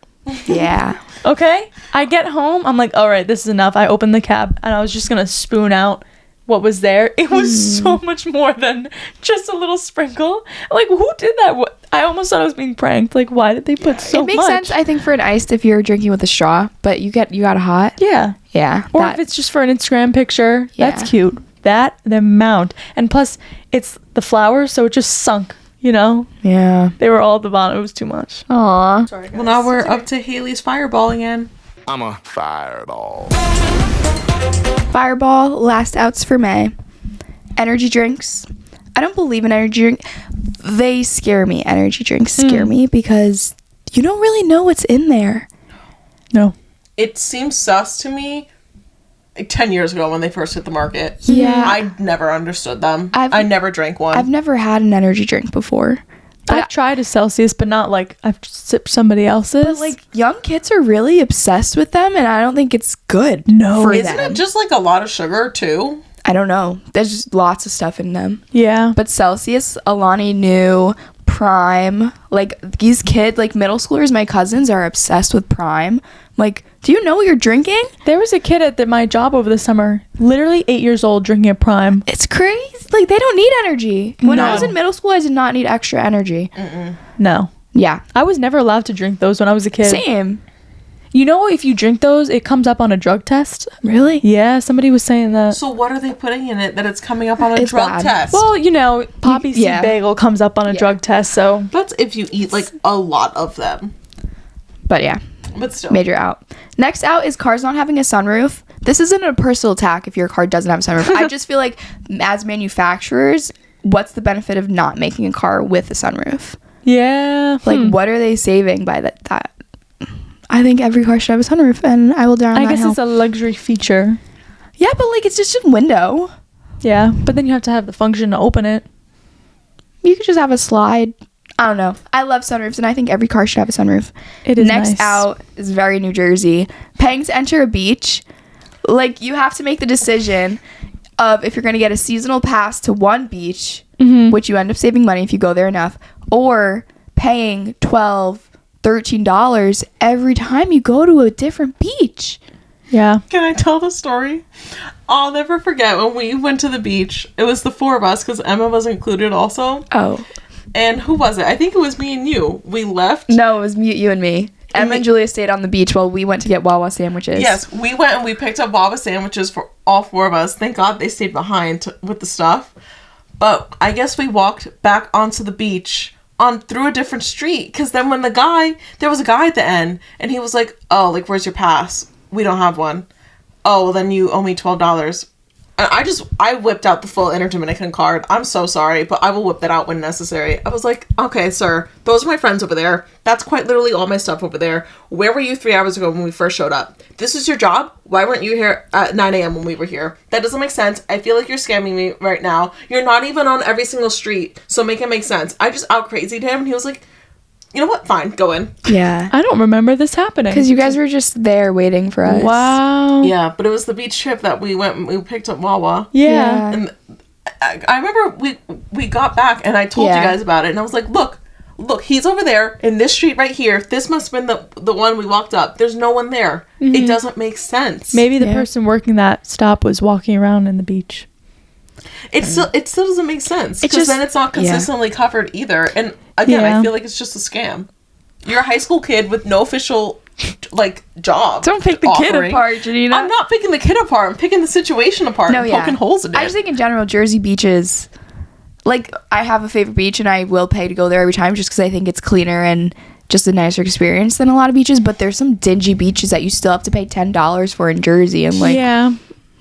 Speaker 1: Yeah.
Speaker 2: Okay? I get home, I'm like, all right, this is enough. I opened the cab, and I was just gonna spoon out what was there. It was so much more than just a little sprinkle. Like, who did that? I almost thought I was being pranked. Like, why did they put so much?
Speaker 1: It makes sense, I think, for an iced if you're drinking with a straw, but you got a hot.
Speaker 2: Yeah.
Speaker 1: Yeah.
Speaker 2: Or if it's just for an Instagram picture,
Speaker 1: Yeah.
Speaker 2: that's cute. The amount. And plus, it's the flowers, so it just sunk, you know?
Speaker 1: Yeah.
Speaker 2: They were all at the bottom. It was too much.
Speaker 1: Aw.
Speaker 3: Well, now we're up to Haley's fireball again.
Speaker 6: I'm a fireball.
Speaker 1: Fireball, last outs for May. Energy drinks. I don't believe in energy drink. They scare me. Energy drinks scare me because you don't really know what's in there.
Speaker 2: No.
Speaker 3: It seems sus to me like 10 years ago when they first hit the market.
Speaker 1: Yeah.
Speaker 3: I never understood them.
Speaker 1: I've-
Speaker 3: I never drank one.
Speaker 1: I've never had an energy drink before.
Speaker 2: I've tried a Celsius, but not like I've sipped somebody else's.
Speaker 1: But like young kids are really obsessed with them, and I don't think it's good.
Speaker 2: No.
Speaker 1: for
Speaker 3: Isn't
Speaker 1: them.
Speaker 3: it just like a lot of sugar too?
Speaker 1: I don't know. There's just lots of stuff in them.
Speaker 2: Yeah.
Speaker 1: But Celsius, Alani Nu, Prime, like these kids, like middle schoolers, my cousins are obsessed with Prime. Like, do you know what you're drinking?
Speaker 2: There was a kid at my job over the summer, literally 8 years old, drinking a Prime.
Speaker 1: It's crazy. Like, they don't need energy. When I
Speaker 2: No.
Speaker 1: was in middle school, I did not need extra energy.
Speaker 2: No.
Speaker 1: Yeah.
Speaker 2: I was never allowed to drink those when I was a kid.
Speaker 1: Same.
Speaker 2: You know, if you drink those, it comes up on a drug test.
Speaker 1: Really?
Speaker 2: Yeah, somebody was saying that.
Speaker 3: So what are they putting in it that it's coming up on a
Speaker 1: It's
Speaker 3: drug
Speaker 1: bad.
Speaker 3: test?
Speaker 2: Well, you know, poppy seed
Speaker 1: yeah.
Speaker 2: bagel comes up on a drug test, so
Speaker 3: that's if you eat like a lot of them.
Speaker 1: But yeah,
Speaker 3: But still.
Speaker 1: major out. Next out is cars not having a sunroof. This isn't a personal attack if your car doesn't have a sunroof. I just feel like as manufacturers, what's the benefit of not making a car with a sunroof?
Speaker 2: yeah.
Speaker 1: Like, what are they saving by that? I think every car should have a sunroof, and I will die on
Speaker 2: I
Speaker 1: that
Speaker 2: guess
Speaker 1: hill.
Speaker 2: it's a luxury feature.
Speaker 1: Yeah, but like it's just a window.
Speaker 2: Yeah, but then you have to have the function to open it.
Speaker 1: You could just have a slide. I don't know. I love sunroofs, and I think every car should have a sunroof.
Speaker 2: It is
Speaker 1: Next
Speaker 2: nice.
Speaker 1: out is very New Jersey. Paying to enter a beach. Like, you have to make the decision of if you're going to get a seasonal pass to one beach, which you end up saving money if you go there enough, or paying $12-13 every time you go to a different beach.
Speaker 2: Yeah.
Speaker 3: Can I tell the story? I'll never forget when we went to the beach. It was the four of us because Emma was included also.
Speaker 1: Oh.
Speaker 3: And who was it? I think it was me and you. We left.
Speaker 1: No, it was you and me. Emma and Julia stayed on the beach while we went to get Wawa sandwiches.
Speaker 3: Yes, we went and we picked up Wawa sandwiches for all four of us. Thank God they stayed behind with the stuff. But I guess we walked back onto the beach through a different street. Because then when there was a guy at the end. And he was like, oh, like, where's your pass? We don't have one. Oh, well, then you owe me $12. And I whipped out the full Inter-Dominican card. I'm so sorry, but I will whip that out when necessary. I was like, okay, sir, those are my friends over there. That's quite literally all my stuff over there. Where were you 3 hours ago when we first showed up? This is your job? Why weren't you here at 9 a.m. when we were here? That doesn't make sense. I feel like you're scamming me right now. You're not even on every single street, so make it make sense. I just out crazied him, and he was like, You know what? Fine, go in.
Speaker 1: Yeah.
Speaker 2: I don't remember this happening.
Speaker 1: Because you guys were just there waiting for us.
Speaker 2: Wow.
Speaker 3: Yeah, but it was the beach trip that we picked up Wawa.
Speaker 2: Yeah.
Speaker 3: And I remember we got back and I told you guys about it and I was like, look, he's over there in this street right here. This must have been the one we walked up. There's no one there. It doesn't make sense.
Speaker 2: Maybe the person working that stop was walking around in the beach.
Speaker 3: It still doesn't make sense.
Speaker 1: It's
Speaker 3: Because
Speaker 1: just-
Speaker 3: then it's not consistently covered either. And again, I feel like it's just a scam. You're a high school kid with no official job.
Speaker 1: Don't pick the kid
Speaker 3: offering.
Speaker 1: apart, Janina.
Speaker 3: I'm not picking the kid apart. I'm picking the situation apart and poking holes in it.
Speaker 1: I just think in general, Jersey beaches, like, I have a favorite beach and I will pay to go there every time just because I think it's cleaner and just a nicer experience than a lot of beaches. But there's some dingy beaches that you still have to pay $10 for in Jersey. And like,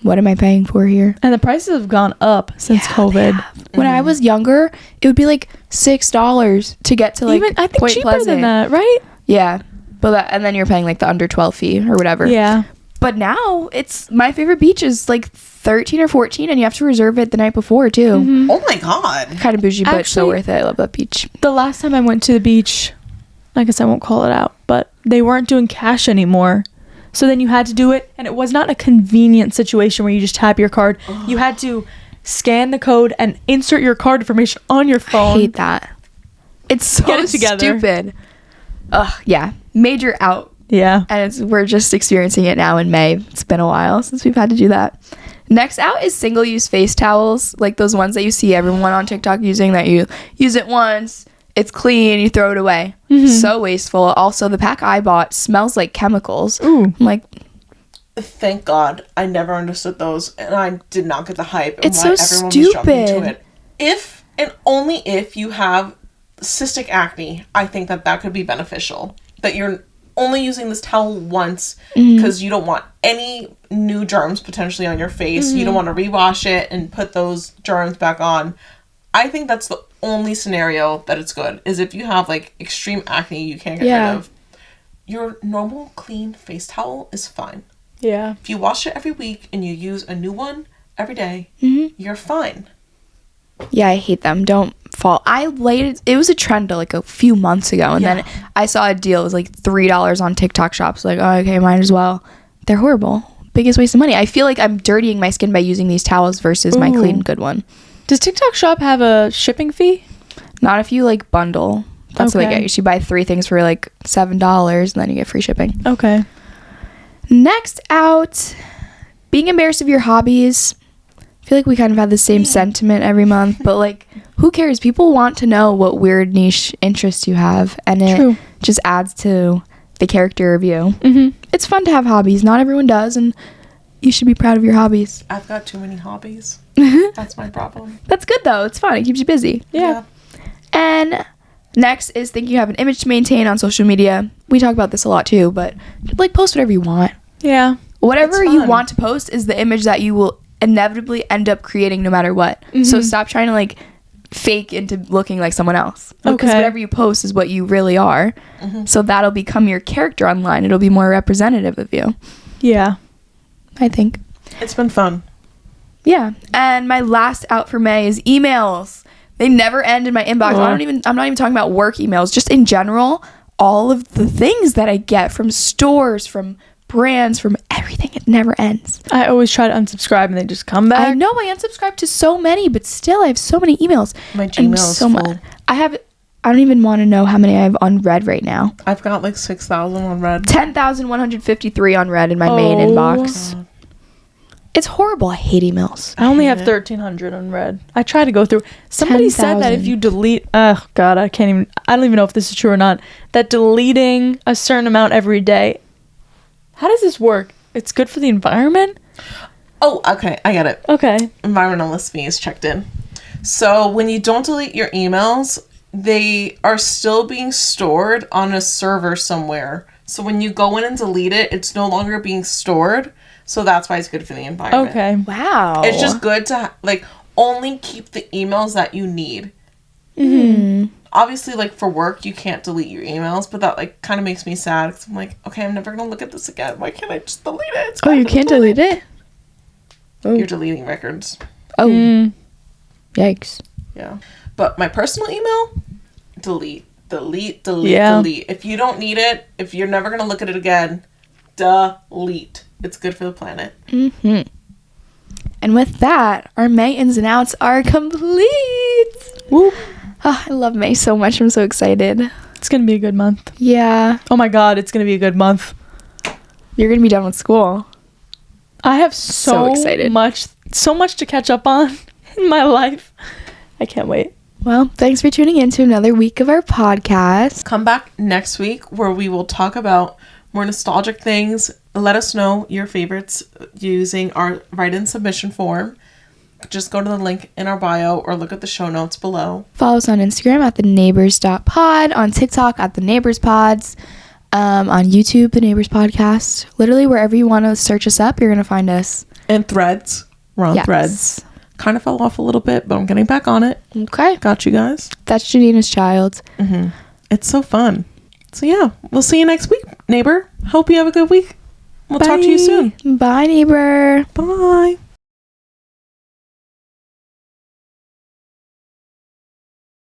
Speaker 1: what am I paying for here?
Speaker 2: And the prices have gone up since COVID.
Speaker 1: When I was younger, it would be like $6 to get to like
Speaker 2: Even I think
Speaker 1: Point
Speaker 2: cheaper
Speaker 1: Pleasant.
Speaker 2: than that, right?
Speaker 1: Yeah, but and then you're paying like the under 12 fee or whatever.
Speaker 2: Yeah.
Speaker 1: But now it's my favorite beach is like 13 or 14, and you have to reserve it the night before too.
Speaker 3: Oh my god.
Speaker 1: Kind of bougie, but so
Speaker 2: Actually-
Speaker 1: worth it. I love that beach.
Speaker 2: The last time I went to the beach, I guess I won't call it out, but they weren't doing cash anymore. So then you had to do it, and it was not a convenient situation where you just tap your card. You had to scan the code and insert your card information on your
Speaker 1: I
Speaker 2: phone.
Speaker 1: hate that. It's so
Speaker 2: Get it together.
Speaker 1: stupid. Ugh, yeah. Major out.
Speaker 2: Yeah.
Speaker 1: And we're just experiencing it now in May. It's been a while since we've had to do that. Next out is single-use face towels, like those ones that you see everyone on TikTok using, that you use it once, it's clean, you throw it away. So wasteful. Also, the pack I bought smells like chemicals.
Speaker 2: Ooh.
Speaker 1: I'm like,
Speaker 3: Thank God I never understood those and I did not get the hype and
Speaker 1: It's
Speaker 3: why
Speaker 1: so
Speaker 3: everyone was jumping
Speaker 1: stupid.
Speaker 3: to it. If and only if you have cystic acne, I think that could be beneficial. That you're only using this towel once because you don't want any new germs potentially on your face. You don't want to rewash it and put those germs back on. I think that's the only scenario that it's good, is if you have like extreme acne you can't get rid of. Your normal clean face towel is fine.
Speaker 2: Yeah.
Speaker 3: If you wash it every week and you use a new one every day, you're fine.
Speaker 1: yeah, I hate them. Don't fall. It was a trend like a few months ago, and then I saw a deal. It was like $3 on TikTok shops. Like, oh, okay, might as well. They're horrible. Biggest waste of money. I feel like I'm dirtying my skin by using these towels versus my clean, good one.
Speaker 2: Does TikTok Shop have a shipping fee?
Speaker 1: Not if you like bundle. That's what I
Speaker 2: Okay.
Speaker 1: get. You buy 3 things for like $7, and then you get free shipping.
Speaker 2: Okay.
Speaker 1: Next out, being embarrassed of your hobbies. I feel like we kind of have the same sentiment every month, but like, who cares? People want to know what weird niche interests you have, and it
Speaker 2: True.
Speaker 1: just adds to the character of you. It's fun to have hobbies. Not everyone does, and you should be proud of your hobbies.
Speaker 3: I've got too many hobbies. That's my problem.
Speaker 1: That's good though. It's fun. It keeps you busy.
Speaker 2: Yeah.
Speaker 1: And next is think you have an image to maintain on social media. We talk about this a lot too, but like, post whatever you want.
Speaker 2: Yeah.
Speaker 1: Whatever
Speaker 3: It's
Speaker 1: you
Speaker 3: fun.
Speaker 1: want to post is the image that you will inevitably end up creating no matter what. So stop trying to like fake into looking like someone else, because
Speaker 2: Okay.
Speaker 1: whatever you post is what you really are. So that'll become your character online. It'll be more representative of you,
Speaker 2: Yeah.
Speaker 1: I think.
Speaker 3: It's been fun.
Speaker 1: Yeah. And my last out for May is emails. They never end in my inbox. I'm not even talking about work emails, just in general. All of the things that I get from stores, from brands, from everything, it never ends.
Speaker 2: I always try to unsubscribe and they just come back.
Speaker 1: I know I unsubscribed to so many, but still I have so many emails.
Speaker 3: My
Speaker 1: I'm
Speaker 3: Gmail is
Speaker 1: so
Speaker 3: full.
Speaker 1: mad. I don't even want to know how many I have unread right now.
Speaker 3: I've got like 6,000 on red.
Speaker 1: 10,153 unread in my main
Speaker 2: Oh.
Speaker 1: inbox. It's horrible. I hate emails.
Speaker 2: I only have 1,300 unread. I try to go through. Somebody said that if
Speaker 1: 10,000.
Speaker 2: you delete, oh God, I don't even know if this is true or not, that deleting a certain amount every day, how does this work? It's good for the environment?
Speaker 3: Oh, okay. I get it.
Speaker 2: Okay.
Speaker 3: Environmentalist fees checked in. So when you don't delete your emails, they are still being stored on a server somewhere. So when you go in and delete it, it's no longer being stored. So that's why it's good for the environment.
Speaker 2: Okay.
Speaker 1: Wow.
Speaker 3: It's just good to only keep the emails that you need. Obviously, like for work, you can't delete your emails, but that kind of makes me sad because I'm like, okay, I'm never gonna look at this again. Why can't I just delete it? It's
Speaker 1: Oh,
Speaker 3: back
Speaker 1: you
Speaker 3: in the
Speaker 1: can't
Speaker 3: toilet.
Speaker 1: delete it?
Speaker 3: You're deleting records.
Speaker 1: Oh. Yikes.
Speaker 3: Yeah. But my personal email, delete. delete, delete,
Speaker 2: Yeah.
Speaker 3: delete. If you don't need it, if you're never going to look at it again, delete. It's good for the planet.
Speaker 1: And with that, our May ins and outs are complete.
Speaker 2: Woo.
Speaker 1: Oh, I love May so much. I'm so excited.
Speaker 2: It's gonna be a good month.
Speaker 1: Yeah.
Speaker 2: Oh my god, it's gonna be a good month.
Speaker 1: You're going to be done with school.
Speaker 2: I have
Speaker 1: So
Speaker 2: so
Speaker 1: excited.
Speaker 2: so much to catch up on in my life. I can't wait.
Speaker 1: Well, thanks for tuning in to another week of our podcast.
Speaker 3: Come back next week where we will talk about more nostalgic things. Let us know your favorites using our write-in submission form. Just go to the link in our bio or look at the show notes below.
Speaker 1: Follow us on Instagram at theneighbors.pod, on TikTok at theneighborspods, on YouTube, The Neighbors Podcast. Literally, wherever you want to search us up, you're going to find us.
Speaker 3: And Threads. We're on
Speaker 1: Yes.
Speaker 3: Threads. Kind of fell off a little bit, but I'm getting back on it.
Speaker 1: Okay.
Speaker 3: Got you guys.
Speaker 1: That's Janina's child.
Speaker 3: It's so fun. So yeah, we'll see you next week, neighbor. Hope you have a good week. We'll talk to you soon.
Speaker 1: Bye, neighbor.
Speaker 3: Bye.